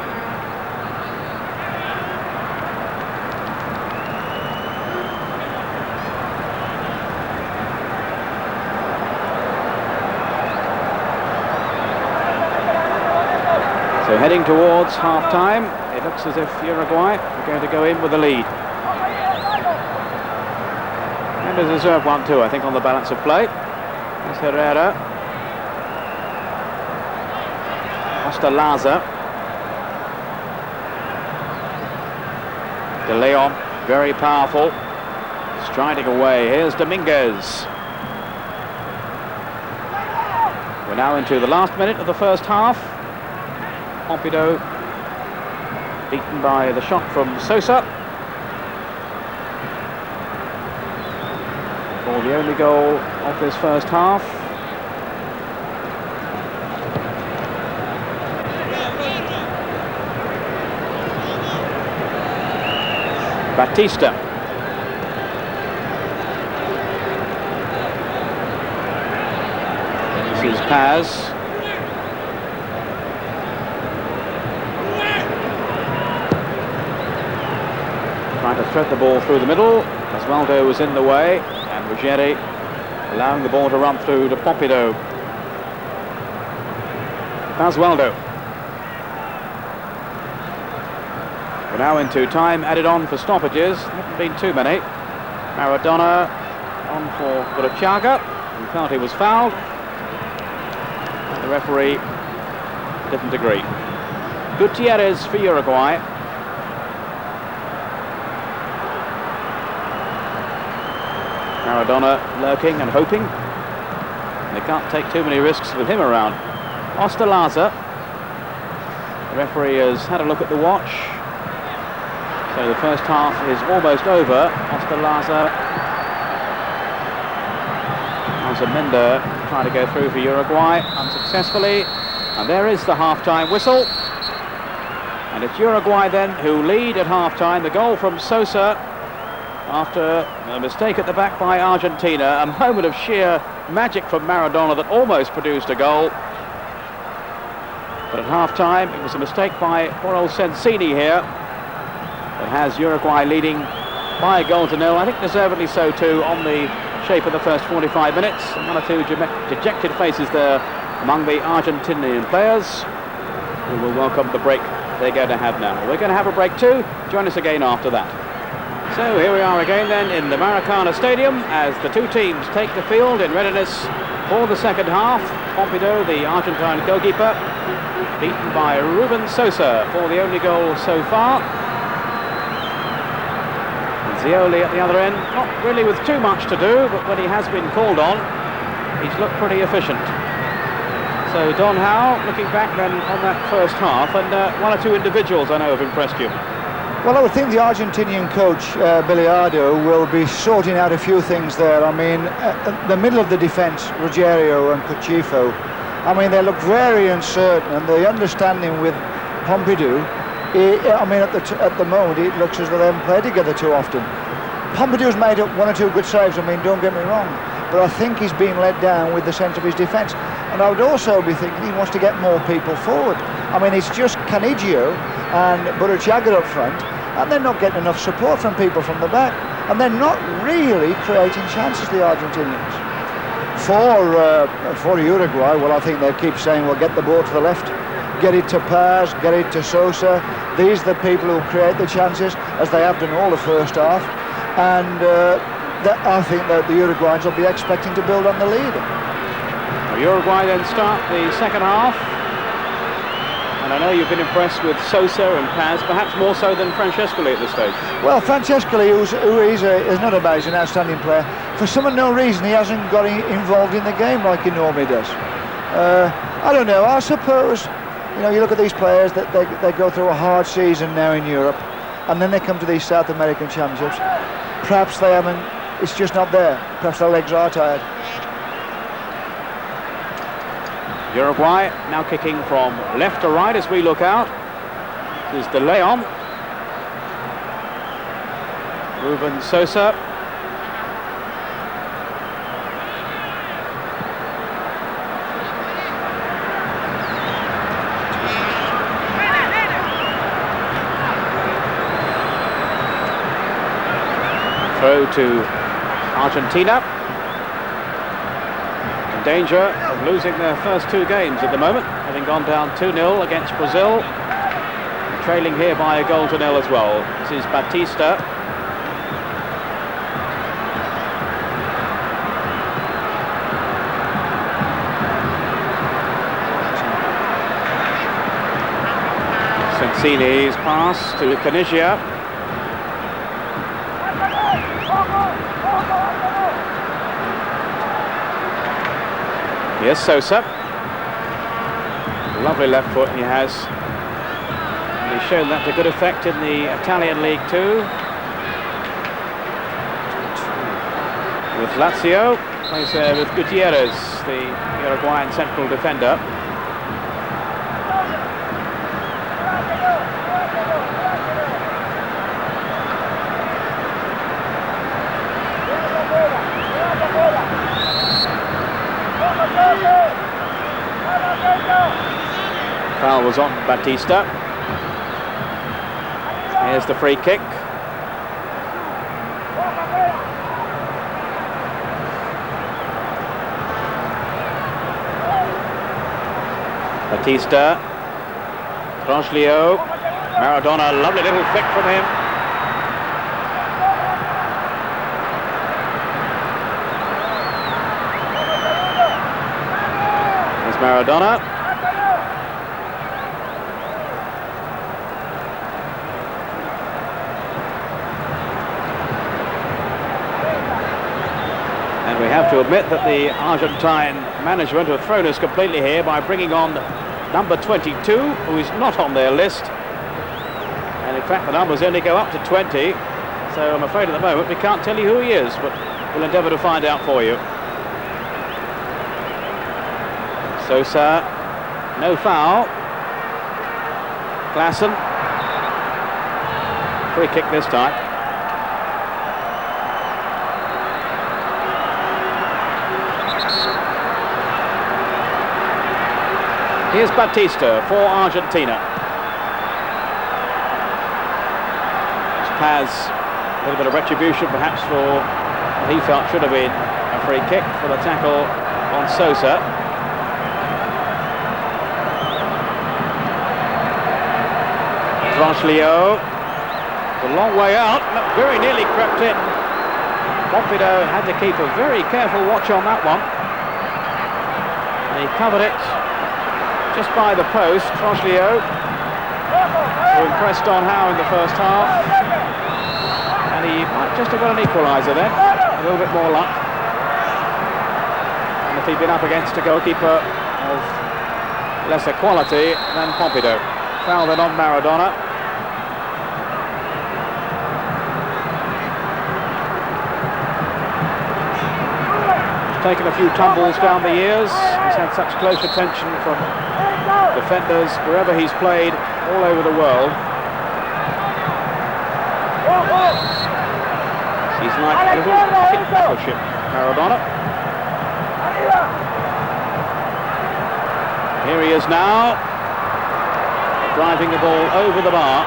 So heading towards half-time, it looks as if Uruguay are going to go in with the lead. And a deserved one too, I think, on the balance of play. There's Herrera. Ostalaza. De Leon, very powerful. Striding away. Here's Dominguez. We're now into the last minute of the first half. Pumpido beaten by the shot from Sosa for the only goal of this first half. Batista. This is Paz. Trying to thread the ball through the middle. Basualdo was in the way, and Ruggeri allowing the ball to run through to Pumpido. Basualdo. We're now into time added on for stoppages. Haven't been too many. Maradona on for Burruchaga, who felt he was fouled. And the referee didn't agree. Gutierrez for Uruguay. Maradona lurking and hoping. They can't take too many risks with him around. Ostalaza. The referee has had a look at the watch. So the first half is almost over. Ostalaza. Mender trying to go through for Uruguay unsuccessfully. And there is the half-time whistle. And it's Uruguay then who lead at half-time. The goal from Sosa after a mistake at the back by Argentina. A moment of sheer magic from Maradona that almost produced a goal. But at half-time it was a mistake by poor old Sensini here that has Uruguay leading by a goal to nil. I think deservedly so too, on the shape of the first 45 minutes. And one or two dejected faces there among the Argentinian players, who will welcome the break they're going to have now. We're going to have a break too. Join us again after that. So here we are again then in the Maracanã Stadium as the two teams take the field in readiness for the second half. Pumpido, the Argentine goalkeeper, beaten by Ruben Sosa for the only goal so far. Zioli at the other end, not really with too much to do, but when he has been called on, he's looked pretty efficient. So Don Howe, looking back then on that first half, and one or two individuals I know have impressed you. Well, I would think the Argentinian coach, Biliardo, will be sorting out a few things there. I mean, the middle of the defence, Ruggeri and Cuciuffo, I mean, they look very uncertain, and the understanding with Pumpido, I mean, at the moment, it looks as though they haven't played together too often. Pumpido's made up one or two good saves, I mean, don't get me wrong, but I think he's being let down with the sense of his defence. And I would also be thinking he wants to get more people forward. I mean, it's just Caniggia and Burruchaga up front, and they're not getting enough support from people from the back, and they're not really creating chances, the Argentinians. For Uruguay, well, I think they keep saying, well, get the ball to the left, get it to Paz, get it to Sosa. These are the people who create the chances, as they have done all the first half, and I think that the Uruguayans will be expecting to build on the lead. Uruguay then start the second half, And I know you've been impressed with Sosa and Paz, perhaps more so than Francescoli at this stage. Well, Francescoli, is another man, he's an outstanding player. For some unknown reason, he hasn't got involved in the game like he normally does. I don't know, I suppose, you know, you look at these players, that they go through a hard season now in Europe, and then they come to these South American Championships. Perhaps they haven't, it's just not there. Perhaps their legs are tired. Uruguay now kicking from left to right as we look out. This is De Leon. Ruben Sosa. Throw to Argentina. In danger of losing their first two games at the moment, having gone down 2-0 against Brazil. Trailing here by a 1-0 as well. This is Batista. Sensini's pass to Caniggia. Here's Sosa. Lovely left foot he has. And he's shown that to good effect in the Italian League too. With Lazio, plays there with Gutierrez, the Uruguayan central defender. Foul was on Batista. Here's the free kick. Batista. Troglio. Maradona, lovely little flick from him. There's Maradona. And we have to admit that the Argentine management have thrown us completely here by bringing on number 22, who is not on their list. And in fact, the numbers only go up to 20. So I'm afraid at the moment we can't tell you who he is, but we'll endeavour to find out for you. Sosa, no foul. Clausen. Free kick this time. Here's Batista for Argentina. Paz, a little bit of retribution perhaps for what he felt should have been a free kick for the tackle on Sosa. Troglio, a long way out, very nearly crept in. Pumpido had to keep a very careful watch on that one. And he covered it just by the post. Troglio, who impressed on Howe in the first half, and he might just have got an equaliser then, a little bit more luck. And if he'd been up against a goalkeeper of lesser quality than Pumpido. Foul then on Maradona. He's taken a few tumbles down the years. He's had such close attention from defenders wherever he's played all over the world. He's like a little pocket battleship, Maradona. Here he is now, driving the ball over the bar.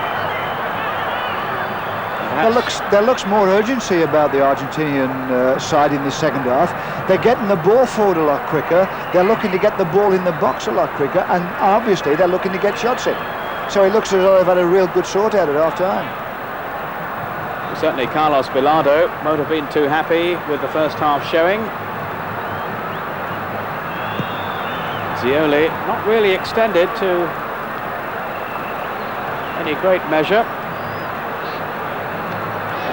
There looks more urgency about the Argentinian side in the second half. They're getting the ball forward a lot quicker. They're looking to get the ball in the box a lot quicker, and obviously they're looking to get shots in. So it looks as though they've had a real good sort out at half-time. Certainly Carlos Bilardo won't have been too happy with the first half showing. Zioli not really extended to any great measure.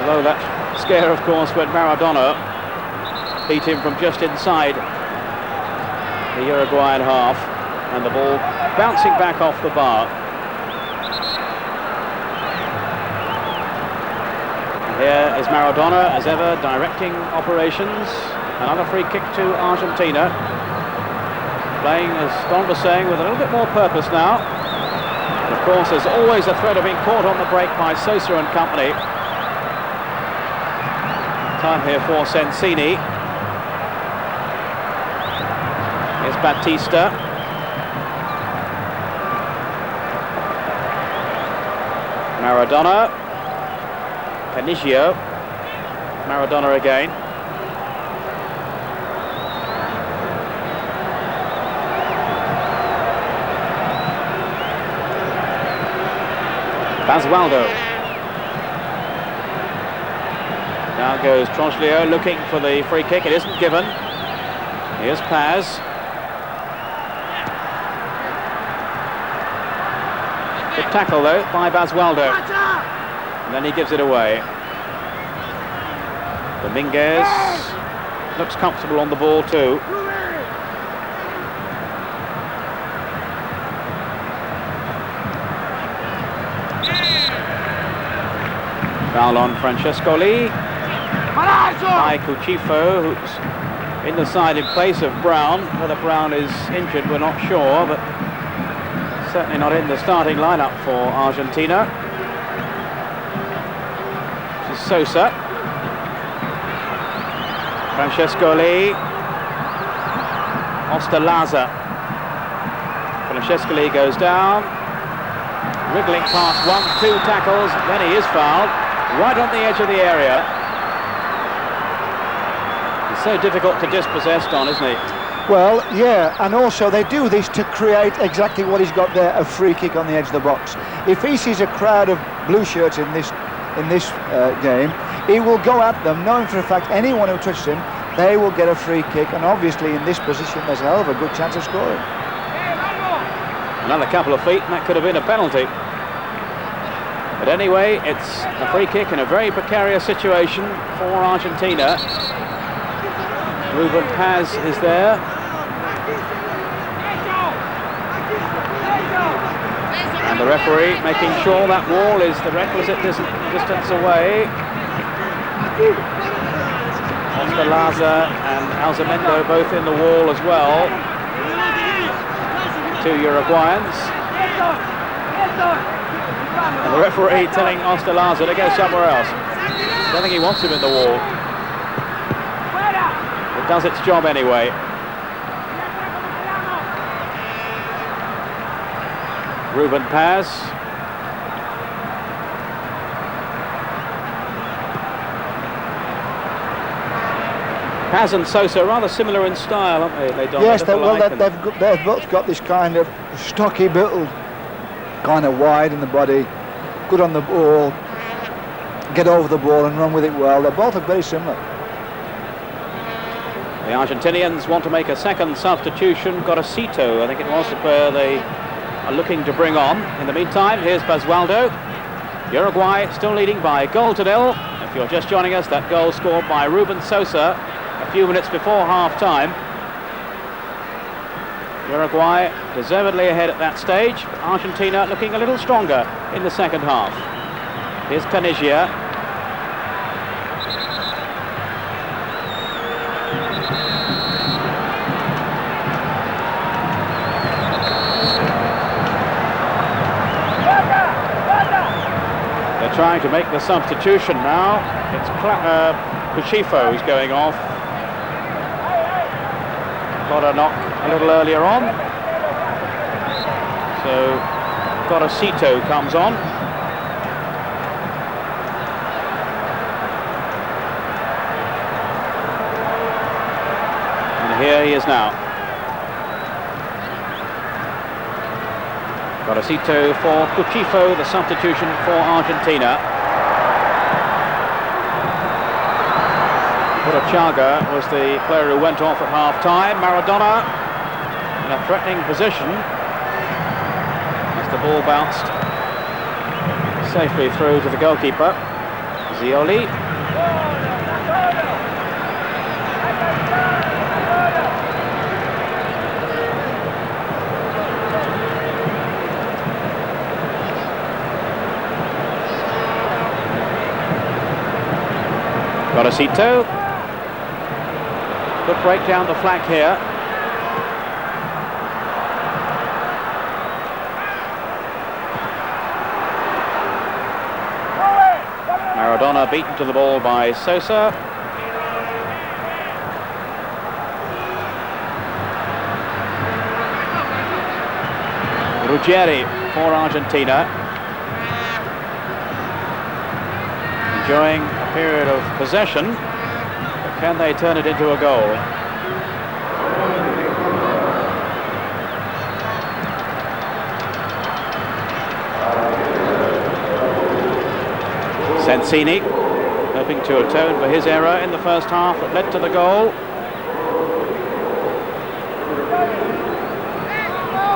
Although that scare, of course, when Maradona beat him from just inside the Uruguayan half, and the ball bouncing back off the bar. Here is Maradona, as ever, directing operations. Another free kick to Argentina. Playing, as Don was saying, with a little bit more purpose now. And of course, there's always a threat of being caught on the break by Cesar and company. Time here for Sensini. Here's Batista. Maradona. Caniggia. Maradona again. Basualdo. Now goes Troglio looking for the free kick. It isn't given. Here's Paz. Good tackle though by Basualdo. And then he gives it away. Dominguez looks comfortable on the ball too. Foul on Francescoli by Cuciuffo, who's in the side in place of Brown. Whether Brown is injured, we're not sure, but certainly not in the starting lineup for Argentina. This is Sosa. Francescoli. Osterlaza. Francescoli goes down. Wriggling past 1-2 tackles, then he is fouled. Right on the edge of the area. It's so difficult to dispossess, Don, isn't he? Well, yeah, and also they do this to create exactly what he's got there, a free kick on the edge of the box. If he sees a crowd of blue shirts in this game, he will go at them, knowing for a fact anyone who touches him, they will get a free kick, and obviously in this position there's a hell of a good chance of scoring. Another couple of feet and that could have been a penalty. But anyway, it's a free kick in a very precarious situation for Argentina. Ruben Paz is there. And the referee making sure that wall is the requisite distance away. Osterlaza and Alzamendo both in the wall as well. Two Uruguayans. And the referee telling Osterlaza to go somewhere else. I don't think he wants him in the wall. It does its job anyway. Ruben Paz. Paz and Sosa rather similar in style, aren't they? Yes, they've both got this kind of stocky build, kind of wide in the body, good on the ball, get over the ball and run with it well. They both are very similar. The Argentinians want to make a second substitution. Gorosito, I think it was, the player they are looking to bring on. In the meantime, here's Basualdo. Uruguay still leading by a goal to nil. If you're just joining us, that goal scored by Ruben Sosa a few minutes before half-time. Uruguay deservedly ahead at that stage. Argentina looking a little stronger in the second half. Here's Caniggia. They're trying to make the substitution now. It's Cuciuffo who's going off. Got a knock a little earlier on. So Gorosito comes on. And here he is now. Gorosito for Cuciuffo, the substitution for Argentina. Burruchaga was the player who went off at half-time. Maradona in a threatening position as the ball bounced safely through to the goalkeeper, Zioli. Gorosito. Good break down the flank here. Maradona beaten to the ball by Cesar. Ruggeri for Argentina. Enjoying a period of possession, but can they turn it into a goal? Sensini, hoping to atone for his error in the first half that led to the goal.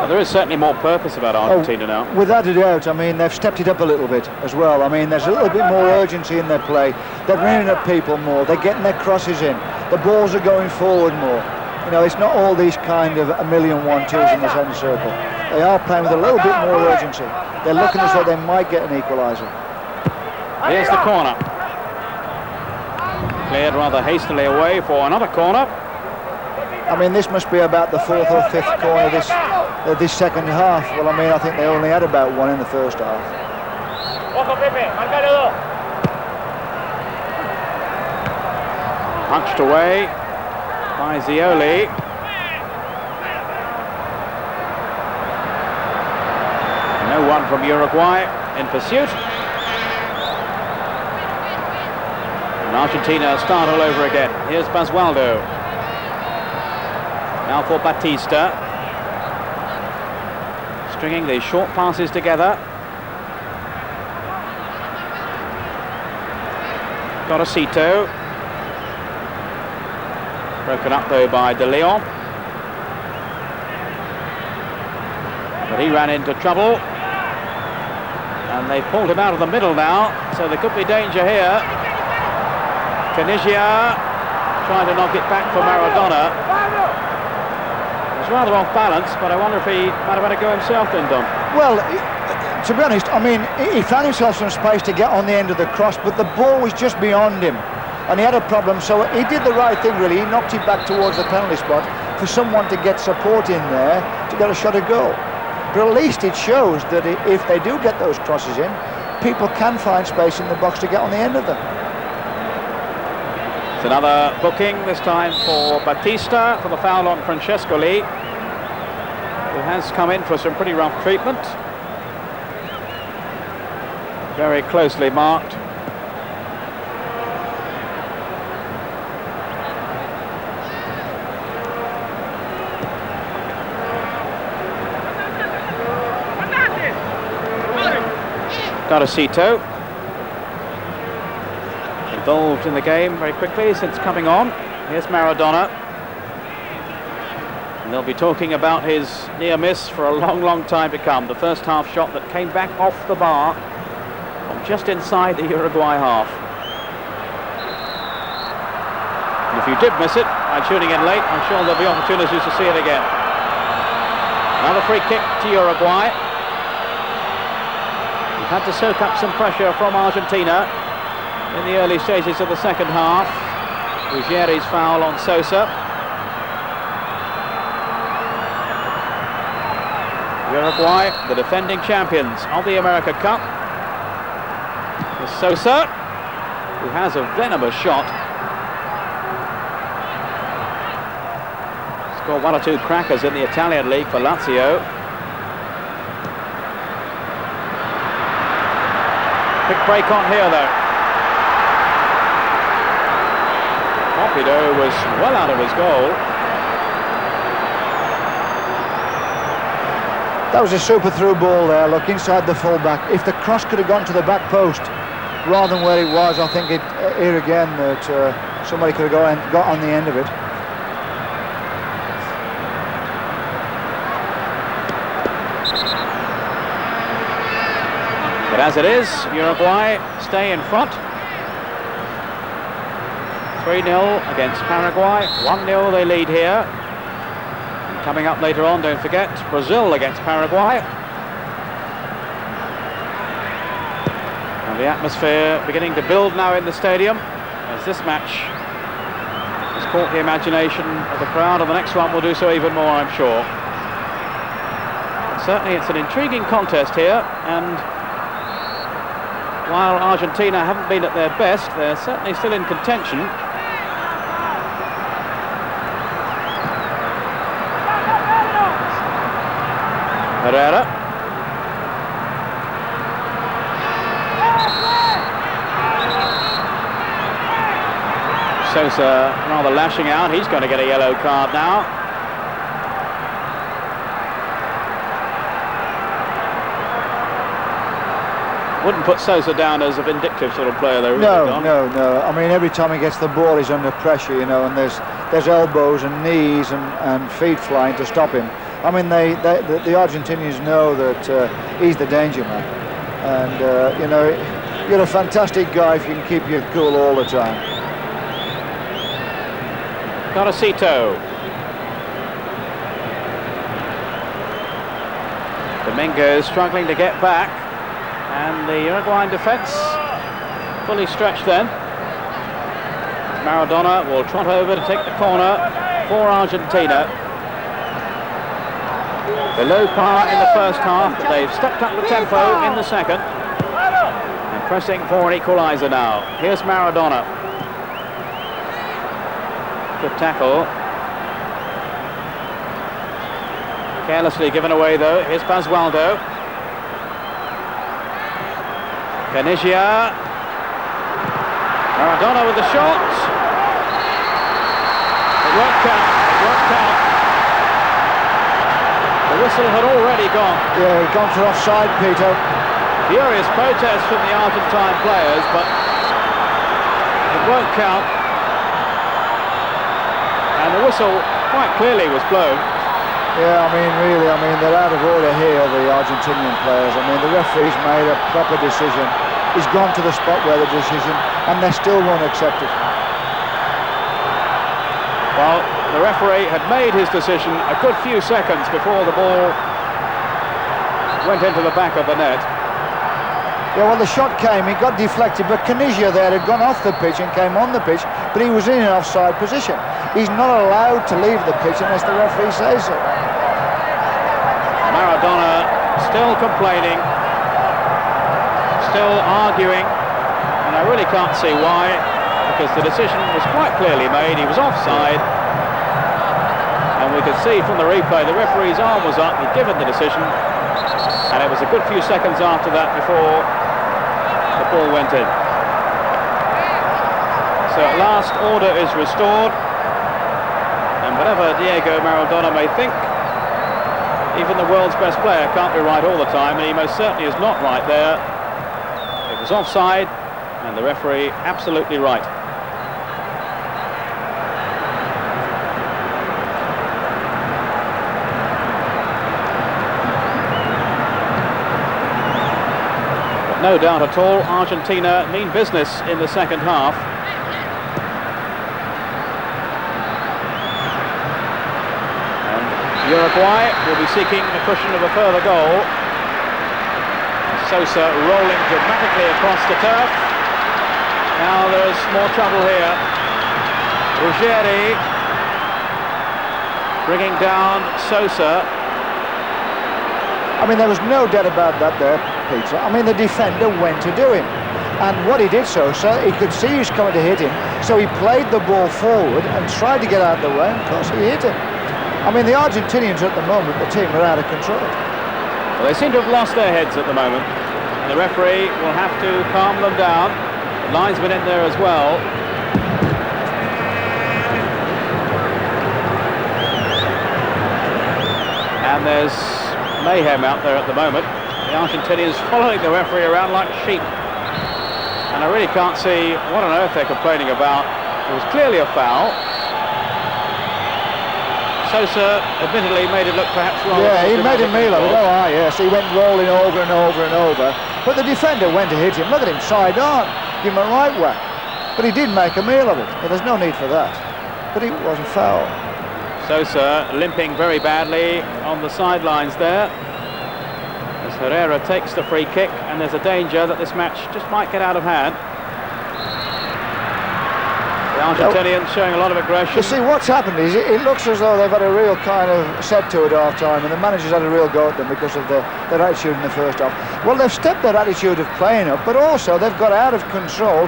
Well, there is certainly more purpose about Argentina now. Without a doubt, I mean, they've stepped it up a little bit as well. I mean, there's a little bit more urgency in their play. They're running at people more. They're getting their crosses in. The balls are going forward more. You know, it's not all these kind of a million 1-2s in the centre circle. They are playing with a little bit more urgency. They're looking as though they might get an equaliser. Here's the corner. Cleared rather hastily away for another corner. I mean, this must be about the 4th or 5th corner this second half. Well, I mean, I think they only had about one in the first half. Punched away by Zioli. No one from Uruguay in pursuit. And Argentina start all over again. Here's Basualdo. Now for Batista. Stringing these short passes together. Gorosito. Broken up though by De Leon. But he ran into trouble. And they pulled him out of the middle now, so there could be danger here. Caniggia trying to knock it back for Maradona. He's rather off balance, but I wonder if he might have had a go himself then, Don. Well, to be honest, I mean, he found himself some space to get on the end of the cross, but the ball was just beyond him. And he had a problem, so he did the right thing, really. He knocked it back towards the penalty spot for someone to get support in there to get a shot at goal. But at least it shows that if they do get those crosses in, people can find space in the box to get on the end of them. It's another booking, this time for Batista for the foul on Francescoli, who has come in for some pretty rough treatment. Very closely marked. Gorosito, involved in the game very quickly since coming on. Here's Maradona. And they'll be talking about his near miss for a long, long time to come. The first half shot that came back off the bar from just inside the Uruguay half. And if you did miss it by tuning in late, I'm sure there'll be opportunities to see it again. Another free kick to Uruguay. Had to soak up some pressure from Argentina in the early stages of the second half. Ruggeri's foul on Sosa. Uruguay, the defending champions of the America Cup. Here's Sosa, who has a venomous shot. Scored one or two crackers in the Italian league for Lazio. Quick break on here though. Pumpido was well out of his goal. That was a super through ball there, look, inside the full-back. If the cross could have gone to the back post rather than where it was, I think here again that somebody could have got on the end of it. as it is, Uruguay stay in front. 3-0 against Paraguay, 1-0 they lead here. And coming up later on, don't forget, Brazil against Paraguay. And the atmosphere beginning to build now in the stadium, as this match has caught the imagination of the crowd, and the next one will do so even more, I'm sure. But certainly it's an intriguing contest here, and while Argentina haven't been at their best, they're certainly still in contention. Herrera. Sosa rather lashing out. He's going to get a yellow card now. Wouldn't put Sosa down as a vindictive sort of player, though. No. I mean, every time he gets the ball, he's under pressure, you know, and there's elbows and knees and feet flying to stop him. I mean, the Argentinians know that he's the danger man, and you know, you're a fantastic guy if you can keep your cool all the time. Correcito. Dominguez struggling to get back, and the Uruguayan defence fully stretched then. Maradona will trot over to take the corner for Argentina. Below par in the first half, but they've stepped up the tempo in the second. And pressing for an equaliser now. Here's Maradona. Good tackle. Carelessly given away though. Here's Basualdo. Caniggia. Maradona with the shot. It won't count. It won't count. The whistle had already gone. Yeah, he'd gone for offside, Peter. Furious protest from the Argentine players, but it won't count. And the whistle quite clearly was blown. Yeah, I mean, really, they're out of order here, the Argentinian players. I mean, the referee's made a proper decision. He's gone to the spot where the decision, and they still won't accept it. Well, the referee had made his decision a good few seconds before the ball went into the back of the net. Yeah, well, the shot came, it got deflected, but Caniggia there had gone off the pitch and came on the pitch, but he was in an offside position. He's not allowed to leave the pitch unless the referee says so. Maradona still complaining, still arguing, and I really can't see why, because the decision was quite clearly made. He was offside, and we could see from the replay the referee's arm was up. He'd given the decision, and it was a good few seconds after that before the ball went in. So at last order is restored, and whatever Diego Maradona may think, even the world's best player can't be right all the time, and he most certainly is not right there. It was offside, and the referee absolutely right. No doubt at all, Argentina mean business in the second half. And Uruguay will be seeking the cushion of a further goal. Sosa rolling dramatically across the turf. Now there's more trouble here. Ruggeri bringing down Sosa. I mean, there was no doubt about that there, Peter. I mean, the defender went to do him. And what he did, Sosa, he could see he was coming to hit him, so he played the ball forward and tried to get out of the way, and of course he hit him. I mean, the Argentinians at the moment, the team are out of control. Well, they seem to have lost their heads at the moment. And the referee will have to calm them down. The linesman in there as well. And there's mayhem out there at the moment. The Argentinians following the referee around like sheep. And I really can't see what on earth they're complaining about. It was clearly a foul. Sosa admittedly made it look perhaps rather... Yeah, he made a meal of it. Oh, yes, he went rolling over and over and over. But the defender went to hit him. Look at him, side on. Give him a right whack. But he did make a meal of it. Well, there's no need for that. But he wasn't foul. Sosa limping very badly on the sidelines there. As Herrera takes the free kick, and there's a danger that this match just might get out of hand. The Argentinians showing a lot of aggression. You see, what's happened is it looks as though they've had a real kind of set to at half-time, and the manager's had a real go at them because of their attitude in the first half. Well, they've stepped their attitude of playing up, but also they've got out of control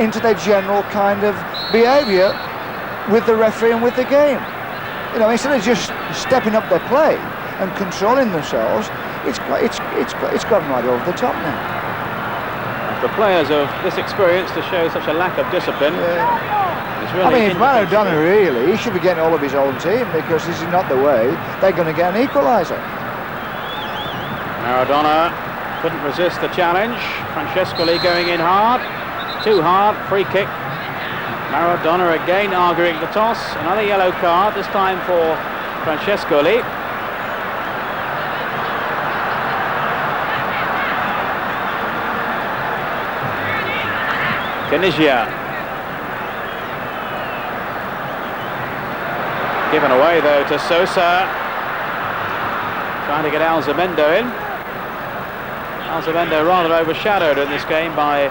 into their general kind of behaviour with the referee and with the game. You know, instead of just stepping up their play and controlling themselves, it's gotten right over the top now. For players of this experience to show such a lack of discipline, really, I mean, if Maradona really, he should be getting all of his own team, because this is not the way they're going to get an equaliser. Maradona couldn't resist the challenge. Francescoli going in hard, too hard, free kick. Maradona again arguing the toss, another yellow card, this time for Francescoli. Caniggia. Given away though to Sosa. Trying to get Alzamendo in. Alzamendo rather overshadowed in this game by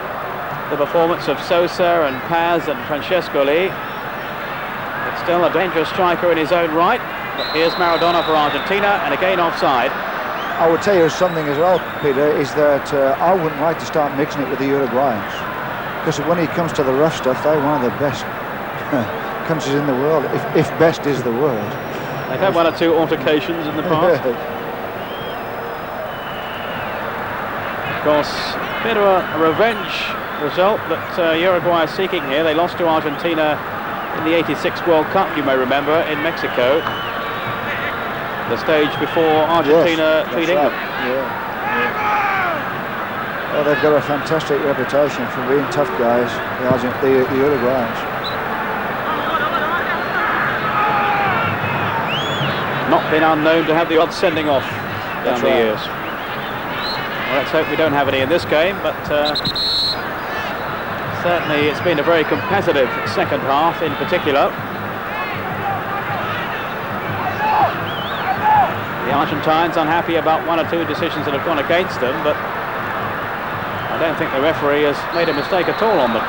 the performance of Sosa and Paz and Francescoli. But still a dangerous striker in his own right. But here's Maradona for Argentina, and again offside. I would tell you something as well, Peter, is that I wouldn't like to start mixing it with the Uruguayans. Because when it comes to the rough stuff, they're one of the best countries in the world, if best is the word. They've had one or two altercations in the past. Of course, a bit of a revenge result that Uruguay are seeking here. They lost to Argentina in the '86 World Cup, you may remember, in Mexico. The stage before Argentina beat England. Well, they've got a fantastic reputation for being tough guys, the Uruguayans. Not been unknown to have the odd sending off down the years. Well, let's hope we don't have any in this game, but certainly it's been a very competitive second half in particular. The Argentines unhappy about one or two decisions that have gone against them, but I don't think the referee has made a mistake at all on them.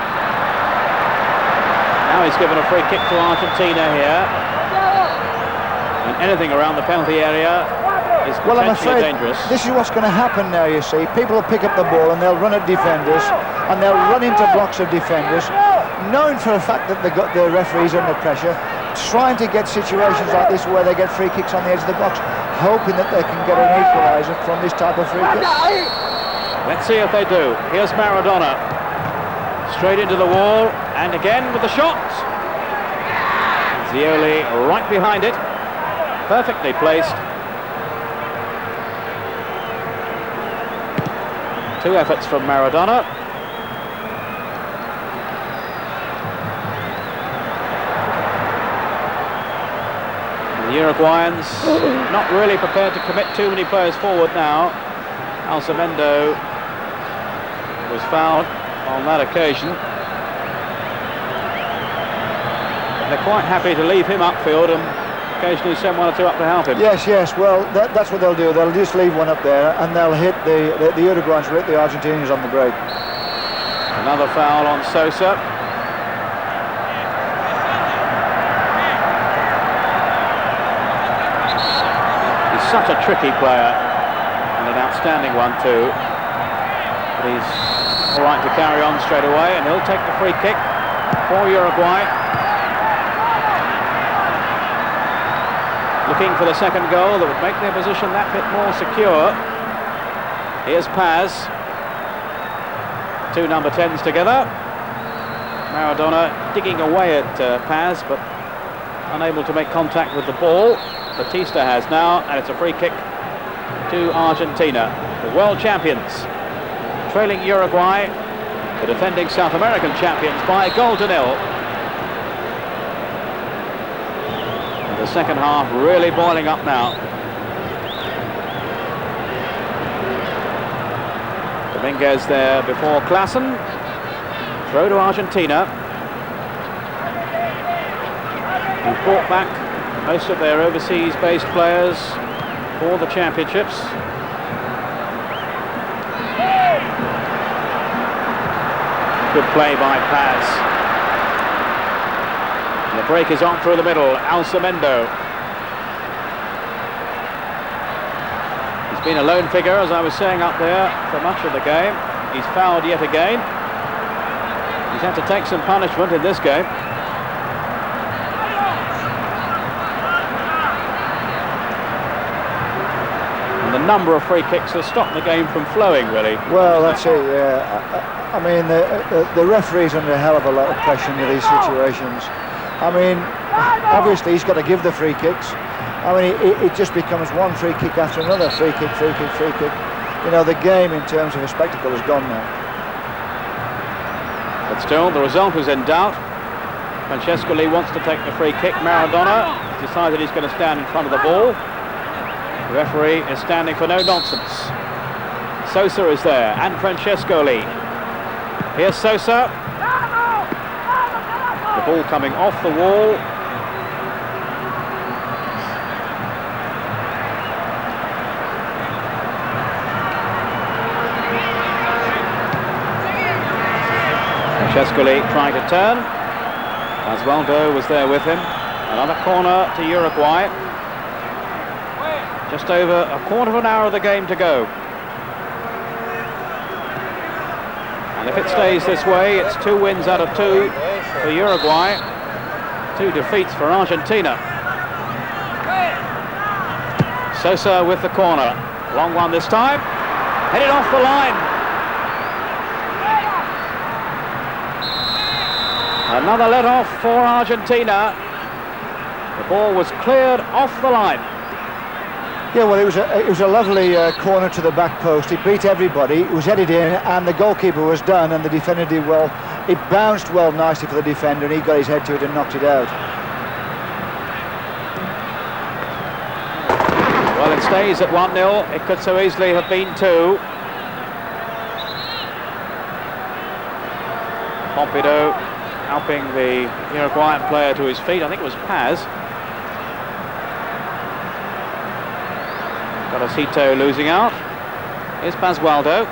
Now he's given a free kick to Argentina here. And anything around the penalty area is potentially dangerous. This is what's going to happen now, you see. People will pick up the ball and they'll run at defenders, and they'll run into blocks of defenders, knowing for a fact that they've got the referees under pressure, trying to get situations like this where they get free kicks on the edge of the box, hoping that they can get an equaliser from this type of free kick. Let's see if they do. Here's Maradona. Straight into the wall, and again with the shot. Zioli right behind it. Perfectly placed. Two efforts from Maradona. The Uruguayans not really prepared to commit too many players forward now. Alzamendo was fouled on that occasion. But they're quite happy to leave him upfield and occasionally send one or two up to help him. Yes, well, that's what they'll do. They'll just leave one up there, and they'll hit the Uruguayans will hit the Argentinians on the break. Another foul on Sosa. He's such a tricky player, and an outstanding one too. But he's all right to carry on straight away, and he'll take the free kick for Uruguay. Looking for the second goal that would make their position that bit more secure. Here's Paz. Two number 10s together. Maradona digging away at Paz, but unable to make contact with the ball. Batista has now, and it's a free kick to Argentina, the world champions, trailing Uruguay, the defending South American champions, by a goal to nil. The second half really boiling up now. Dominguez there before Clausen. Throw to Argentina. Who've brought back most of their overseas-based players for the championships. Good play by Paz. And the break is on through the middle. Alcemendo. He's been a lone figure, as I was saying up there, for much of the game. He's fouled yet again. He's had to take some punishment in this game. And the number of free kicks has stopped the game from flowing, really. Well, that's it, yeah. I mean, the referee's under a hell of a lot of pressure in these situations. I mean, obviously he's got to give the free kicks. I mean, it just becomes one free kick after another. Free kick, free kick, free kick. You know, the game in terms of a spectacle has gone now. But still, the result is in doubt. Francesco Lee wants to take the free kick. Maradona has decided he's going to stand in front of the ball. The referee is standing for no nonsense. Sosa is there, and Francesco Lee. Here's Sosa. The ball coming off the wall. Francesco Lee trying to turn. Basualdo was there with him. Another corner to Uruguay. Just over a quarter of an hour of the game to go. And if it stays this way, it's 2 wins out of 2 for Uruguay, 2 defeats for Argentina. Sosa with the corner. Long one this time. Headed off the line. Another let off for Argentina. The ball was cleared off the line. Yeah, well, it was a lovely corner to the back post. It beat everybody. It was headed in, and the goalkeeper was done, and the defender did well. It bounced well nicely for the defender, and he got his head to it and knocked it out. Well, it stays at 1-0. It could so easily have been 2. Pumpido helping the Uruguayan player to his feet. I think it was Paz. Garosito losing out. Here's Basualdo.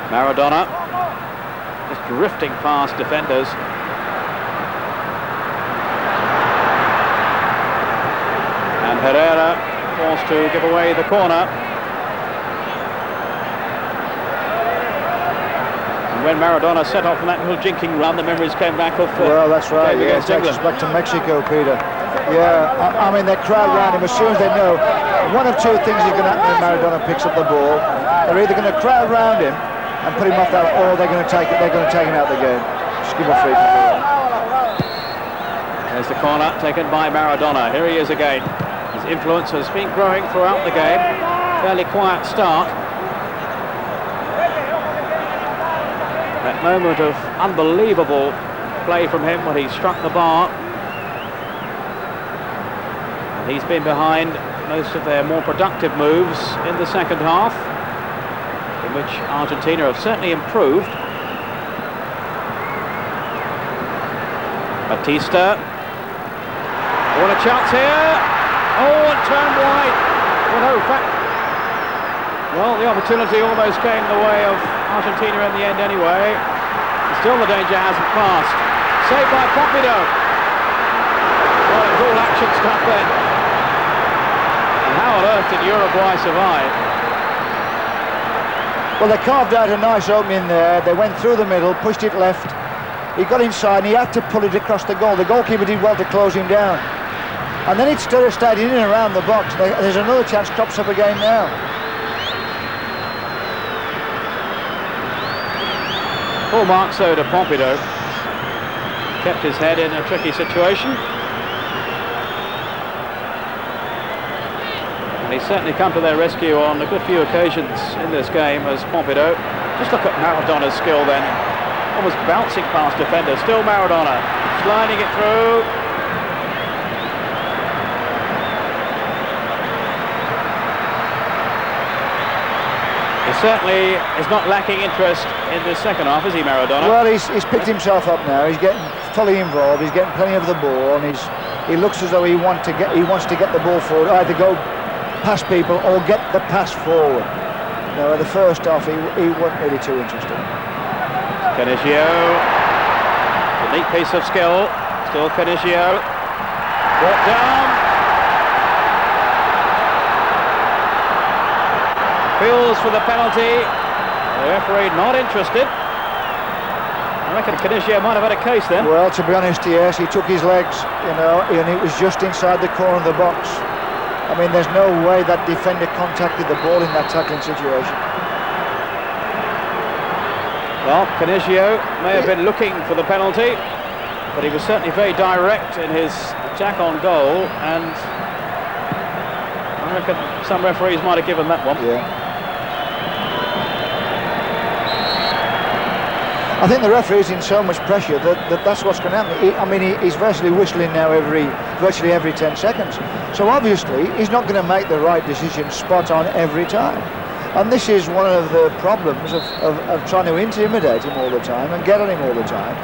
Maradona just drifting past defenders. And Herrera forced to give away the corner. And when Maradona set off on that little jinking run, the memories came back of well, that's right. Yeah, against it takes us England. back to Mexico, Peter. Yeah, I mean, the crowd around him, as soon as they know, one of 2 things is going to happen when Maradona picks up the ball. They're either going to crowd around him and put him off that, or they're going to take him out of the game. Just give him a free kick. There's the corner taken by Maradona. Here he is again. His influence has been growing throughout the game. Fairly quiet start. That moment of unbelievable play from him when he struck the bar. And he's been behind most of their more productive moves in the second half, in which Argentina have certainly improved. Batista. What a chance here. Oh, and turned wide. Well, no, in fact, well, the opportunity almost came the way of Argentina in the end anyway. And still the danger hasn't passed. Saved by Pumpido. Well, it was all action stuff then. And how on earth did Uruguay survive? Well, they carved out a nice opening there. They went through the middle, pushed it left. He got inside and he had to pull it across the goal. The goalkeeper did well to close him down. And then it still stayed in and around the box. There's another chance crops up again now. Full marks though to Pumpido. Kept his head in a tricky situation. And he's certainly come to their rescue on a good few occasions in this game as Pumpido. Just look at Maradona's skill then. Almost bouncing past defenders. Still Maradona. sliding it through. He certainly is not lacking interest in the second half, is he, Maradona? Well, he's picked himself up now. He's getting fully involved. He's getting plenty of the ball, and he looks as though he wants to get the ball forward, either go past people or get the pass forward. Now, at the first half, he wasn't really too interested. Caniggia, a neat piece of skill. Still Caniggia. Brought down. Feels for the penalty. The referee not interested. I reckon Caniggia might have had a case then. Well, to be honest, yes, he took his legs, you know, and it was just inside the corner of the box. I mean, there's no way that defender contacted the ball in that tackling situation. Well, Caniggia may have been looking for the penalty, but he was certainly very direct in his attack on goal, and I reckon some referees might have given that one. Yeah. I think the referee's in so much pressure that's what's going to happen. He's virtually whistling now virtually every 10 seconds. So obviously, he's not going to make the right decision spot on every time. And this is one of the problems of trying to intimidate him all the time and get at him all the time,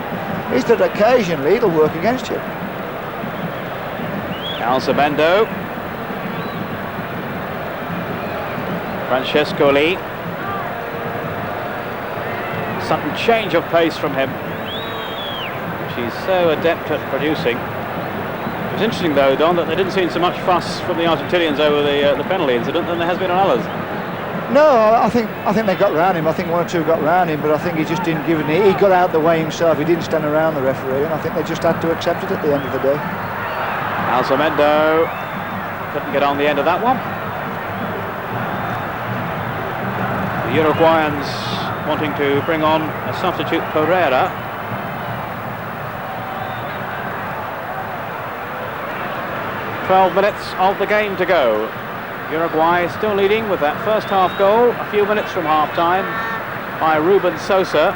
is that occasionally it'll work against you. Armando. Francesco Lee. Sudden change of pace from him, which he's so adept at producing. It was interesting, though, Don, that there didn't seem so much fuss from the Argentinians over the penalty incident than there has been on others. No, I think they got round him. I think one or two got round him, but I think he just didn't give it. He got out the way himself. He didn't stand around the referee, and I think they just had to accept it at the end of the day. Armando couldn't get on the end of that one. The Uruguayans wanting to bring on a substitute, Pereira. "12 minutes of the game to go. Uruguay still leading with that first half goal, a few minutes from half-time, by Ruben Sosa.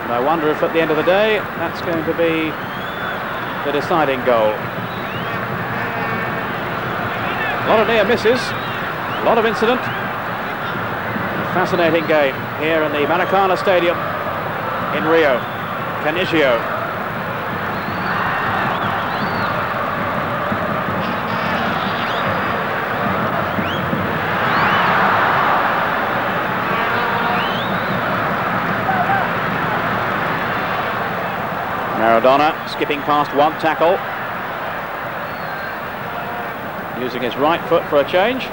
And I wonder if at the end of the day, that's going to be the deciding goal. A lot of near misses, a lot of incident. Fascinating game here in the Maracanã Stadium in Rio. Caniggia. Maradona skipping past one tackle, using his right foot for a change.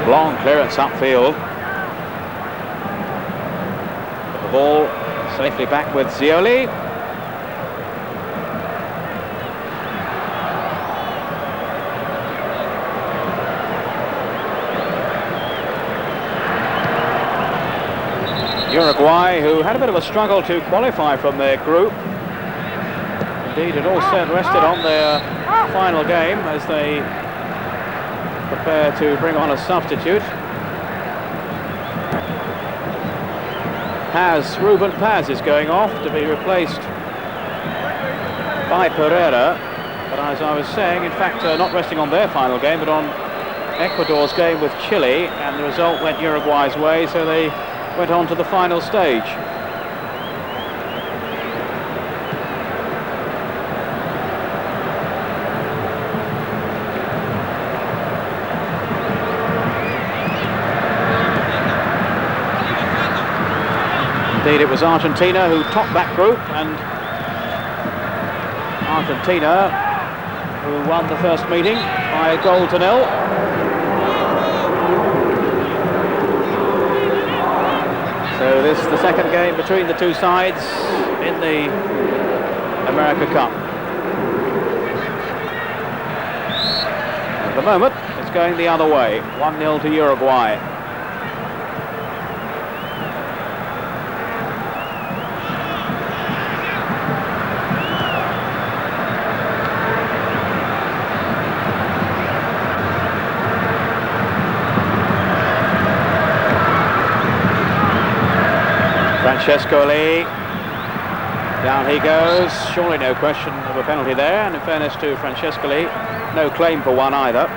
Long clearance upfield. The ball safely back with Zioli. Uruguay, who had a bit of a struggle to qualify from their group. Indeed, it all rested on their final game as they prepare to bring on a substitute. Ruben Paz is going off to be replaced by Pereira. But as I was saying, in fact, not resting on their final game, but on Ecuador's game with Chile, and the result went Uruguay's way, so they went on to the final stage. Indeed, it was Argentina who topped that group, and Argentina who won the first meeting by a goal to nil. So this is the second game between the two sides in the America Cup. At the moment, it's going the other way, 1-0 to Uruguay. Francescoli. Down he goes. Surely no question of a penalty there, and in fairness to Francescoli, no claim for one either.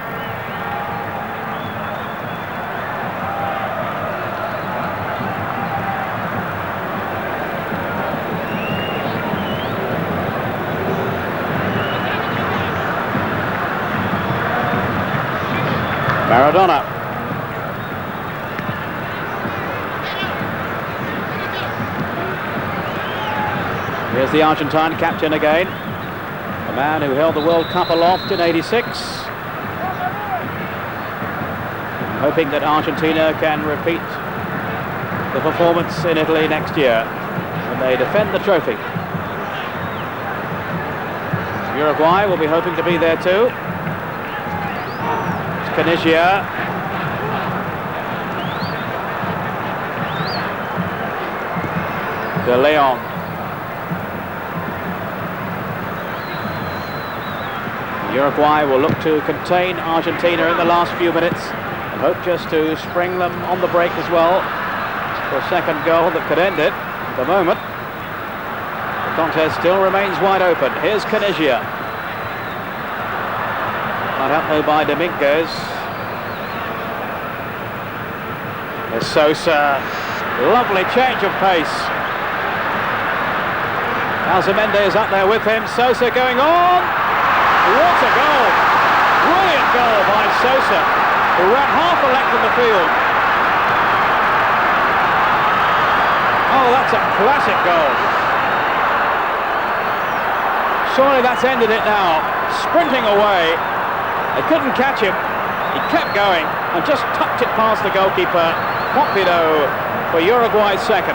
Maradona. Here's the Argentine captain again, the man who held the World Cup aloft in '86, hoping that Argentina can repeat the performance in Italy next year when they defend the trophy. Uruguay will be hoping to be there too. It's Caniggia. De Leon. Uruguay will look to contain Argentina in the last few minutes and hope just to spring them on the break as well for a second goal that could end it. At the moment, the contest still remains wide open. Here's Caniggia. Not out though by Dominguez. There's Sosa. Lovely change of pace. Alzamendi is up there with him. Sosa going on. What a goal! Brilliant goal by Sosa, who ran half a length in the field. Oh, that's a classic goal. Surely that's ended it now. Sprinting away. They couldn't catch him. He kept going and just tucked it past the goalkeeper. Pumpido for Uruguay's second.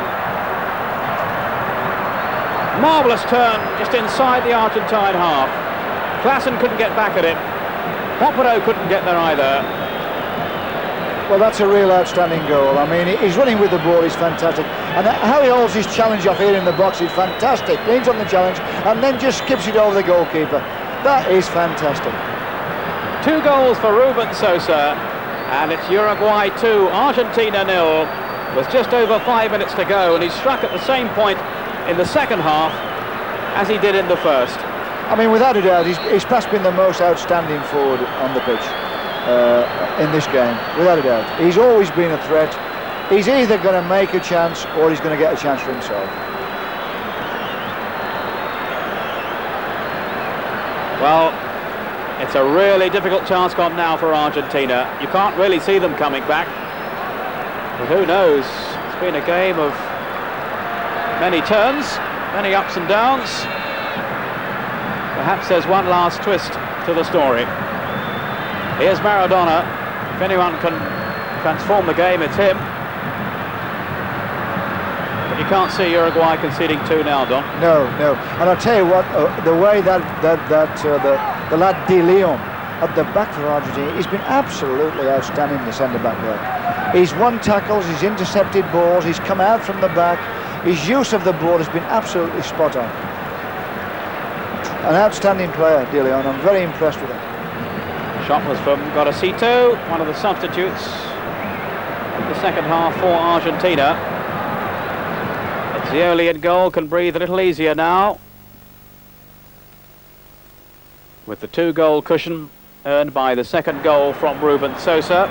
Marvellous turn just inside the Argentine half. Clausen couldn't get back at it. Pumpido couldn't get there either. Well, that's a real outstanding goal. I mean, he's running with the ball, he's fantastic. And how he holds his challenge off here in the box is fantastic. Leans on the challenge and then just skips it over the goalkeeper. That is fantastic. 2 goals for Ruben Sosa, and it's Uruguay 2, Argentina 0, with just over 5 minutes to go, and he's struck at the same point in the second half as he did in the first. I mean, without a doubt, he's perhaps been the most outstanding forward on the pitch in this game, without a doubt. He's always been a threat. He's either going to make a chance or he's going to get a chance for himself. Well, it's a really difficult task on now for Argentina. You can't really see them coming back. But who knows? It's been a game of many turns, many ups and downs. Perhaps there's one last twist to the story. Here's Maradona. If anyone can transform the game, it's him. But you can't see Uruguay conceding 2 now, Don. No. And I'll tell you what, the way the lad De Leon at the back for Argentina, he's been absolutely outstanding, the centre-back there. He's won tackles, he's intercepted balls, he's come out from the back. His use of the ball has been absolutely spot on. An outstanding player, De Leon. I'm very impressed with him. Shot was from Gorosito, one of the substitutes in the second half for Argentina. Zioli in goal can breathe a little easier now, with the 2-goal cushion earned by the second goal from Ruben Sosa.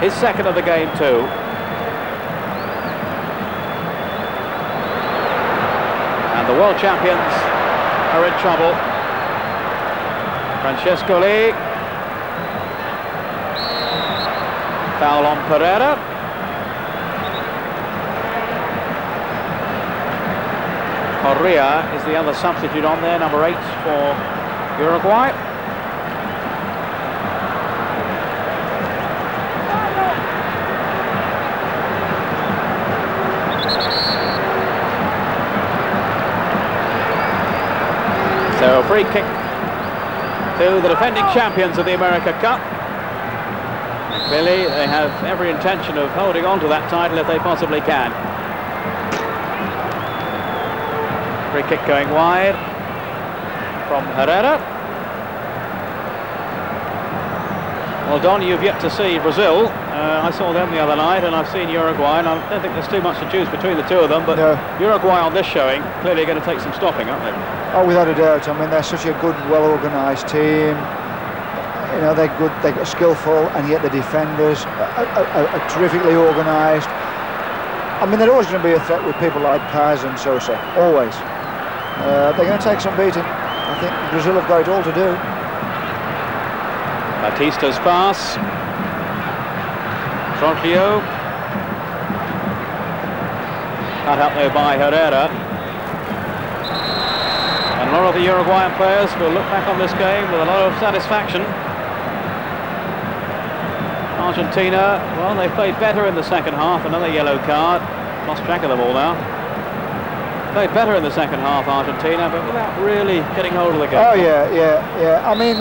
His second of the game too. And the world champions are in trouble. Francescoli. Foul on Pereira. Correa is the other substitute on there, number 8 for Uruguay. So a free kick to the defending champions of the America Cup. Clearly they have every intention of holding on to that title if they possibly can. Free kick going wide from Herrera. Well, Don, you've yet to see Brazil, I saw them the other night, and I've seen Uruguay, and I don't think there's too much to choose between the two of them, but no. Uruguay on this showing, clearly going to take some stopping, aren't they? Oh, without a doubt. I mean, they're such a good, well-organised team. You know, they're good, they're skillful, and yet the defenders are terrifically organised. I mean, they're always going to be a threat with people like Paz and Sosa, always. They're going to take some beating. I think Brazil have got it all to do. Batista's pass. Troglio. Cut out there by Herrera. And a lot of the Uruguayan players will look back on this game with a lot of satisfaction. Argentina, well, they played better in the second half. Another yellow card. Lost track of them all now. Played better in the second half, Argentina, but without really getting hold of the game. Oh, yeah. I mean,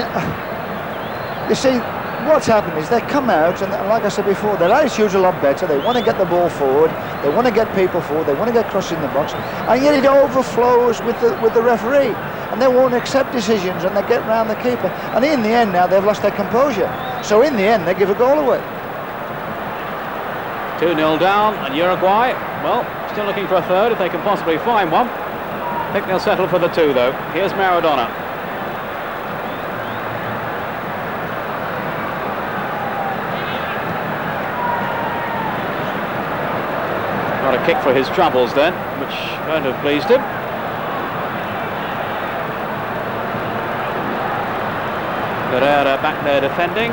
you see, what's happened is they come out, and like I said before, their attitude's a lot better. They want to get the ball forward. They want to get people forward. They want to get crossing the box. And yet it overflows with the referee. And they won't accept decisions, and they get round the keeper. And in the end now, they've lost their composure. So in the end, they give a goal away. 2-0 down, and Uruguay, well, still looking for a third if they can possibly find one. I think they'll settle for the 2, though. Here's Maradona. Got a kick for his troubles then, which won't have pleased him. Herrera back there defending.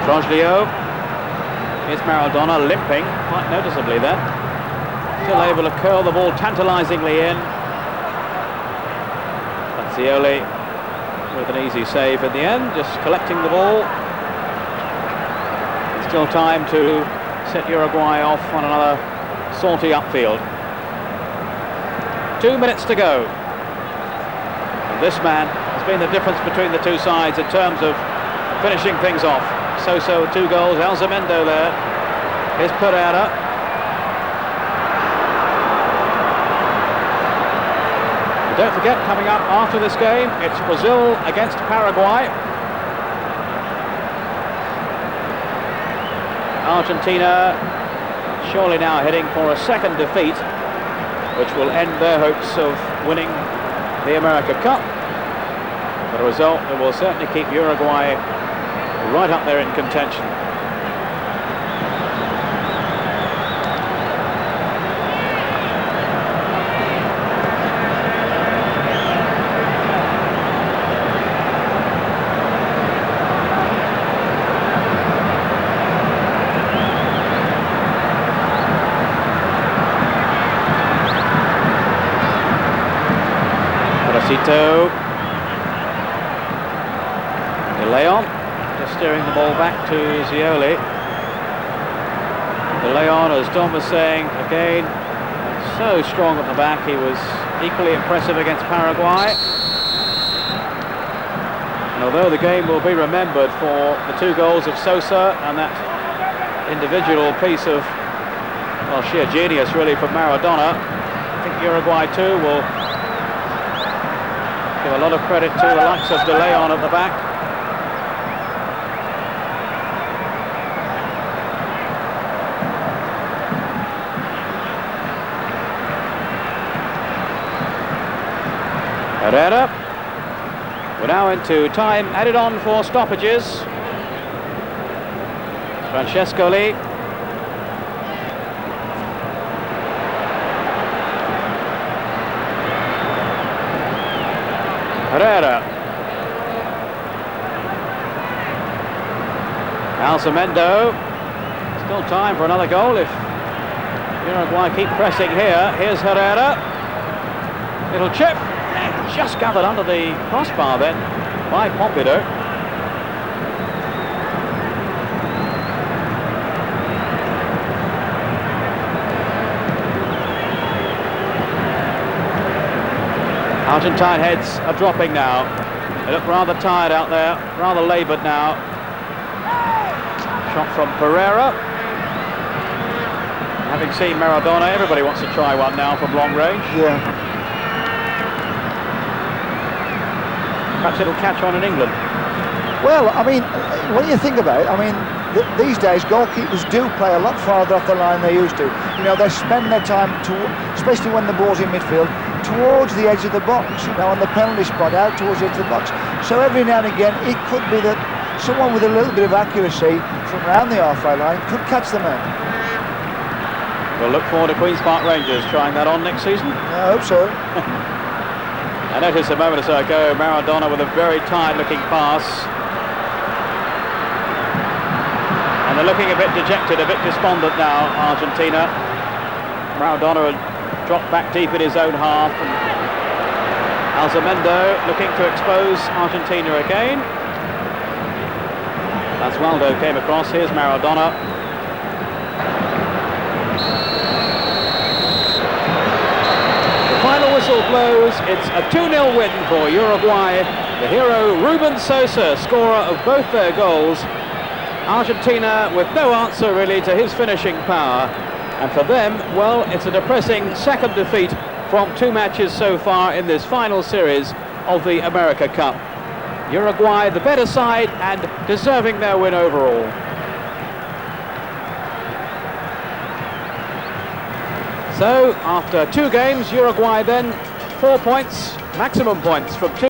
Troglio. Here's Maradona limping quite noticeably there. Still able to curl the ball tantalisingly in. Fazioli with an easy save in the end, just collecting the ball. There's still time to set Uruguay off on another salty upfield. 2 minutes to go. And this man has been the difference between the two sides in terms of finishing things off. Sosa 2 goals, Alzamendo there. Here's Pereira. And don't forget, coming up after this game, it's Brazil against Paraguay. Argentina surely now heading for a second defeat, which will end their hopes of winning the America Cup. But a result that will certainly keep Uruguay right up there in contention. Bracito. De Leon. Steering the ball back to Zioli. De Leon, as Don was saying, again, so strong at the back. He was equally impressive against Paraguay. And although the game will be remembered for the 2 goals of Sosa and that individual piece of, well, sheer genius really from Maradona, I think Uruguay too will give a lot of credit to the likes of De Leon at the back. Herrera. We're now into time added on for stoppages. Francescoli. Herrera. Alzamendo. Still time for another goal if Uruguay keep pressing here. Here's Herrera. Little chip. Just gathered under the crossbar then by Pumpido. Argentine heads are dropping now. They look rather tired out there, rather laboured now. Shot from Pereira. Having seen Maradona, everybody wants to try one now from long range. Yeah. Perhaps it'll catch on in England. Well, I mean, when you think about it, I mean, these days goalkeepers do play a lot farther off the line than they used to. You know, they spend their time, especially when the ball's in midfield, towards the edge of the box, you know, on the penalty spot, out towards the edge of the box. So every now and again, it could be that someone with a little bit of accuracy from around the halfway line could catch the man. We'll look forward to Queen's Park Rangers trying that on next season. I hope so. I noticed a moment or so ago Maradona with a very tired-looking pass. And they're looking a bit dejected, a bit despondent now, Argentina. Maradona had dropped back deep in his own half. And Alzamendo looking to expose Argentina again. Basualdo came across. Here's Maradona. The final whistle blows. It's a 2-0 win for Uruguay. The hero Ruben Sosa, scorer of both their goals. Argentina with no answer really to his finishing power. And for them, well, it's a depressing second defeat from 2 matches so far in this final series of the America Cup. Uruguay the better side and deserving their win overall. So after 2 games, Uruguay then 4 points, maximum points from 2.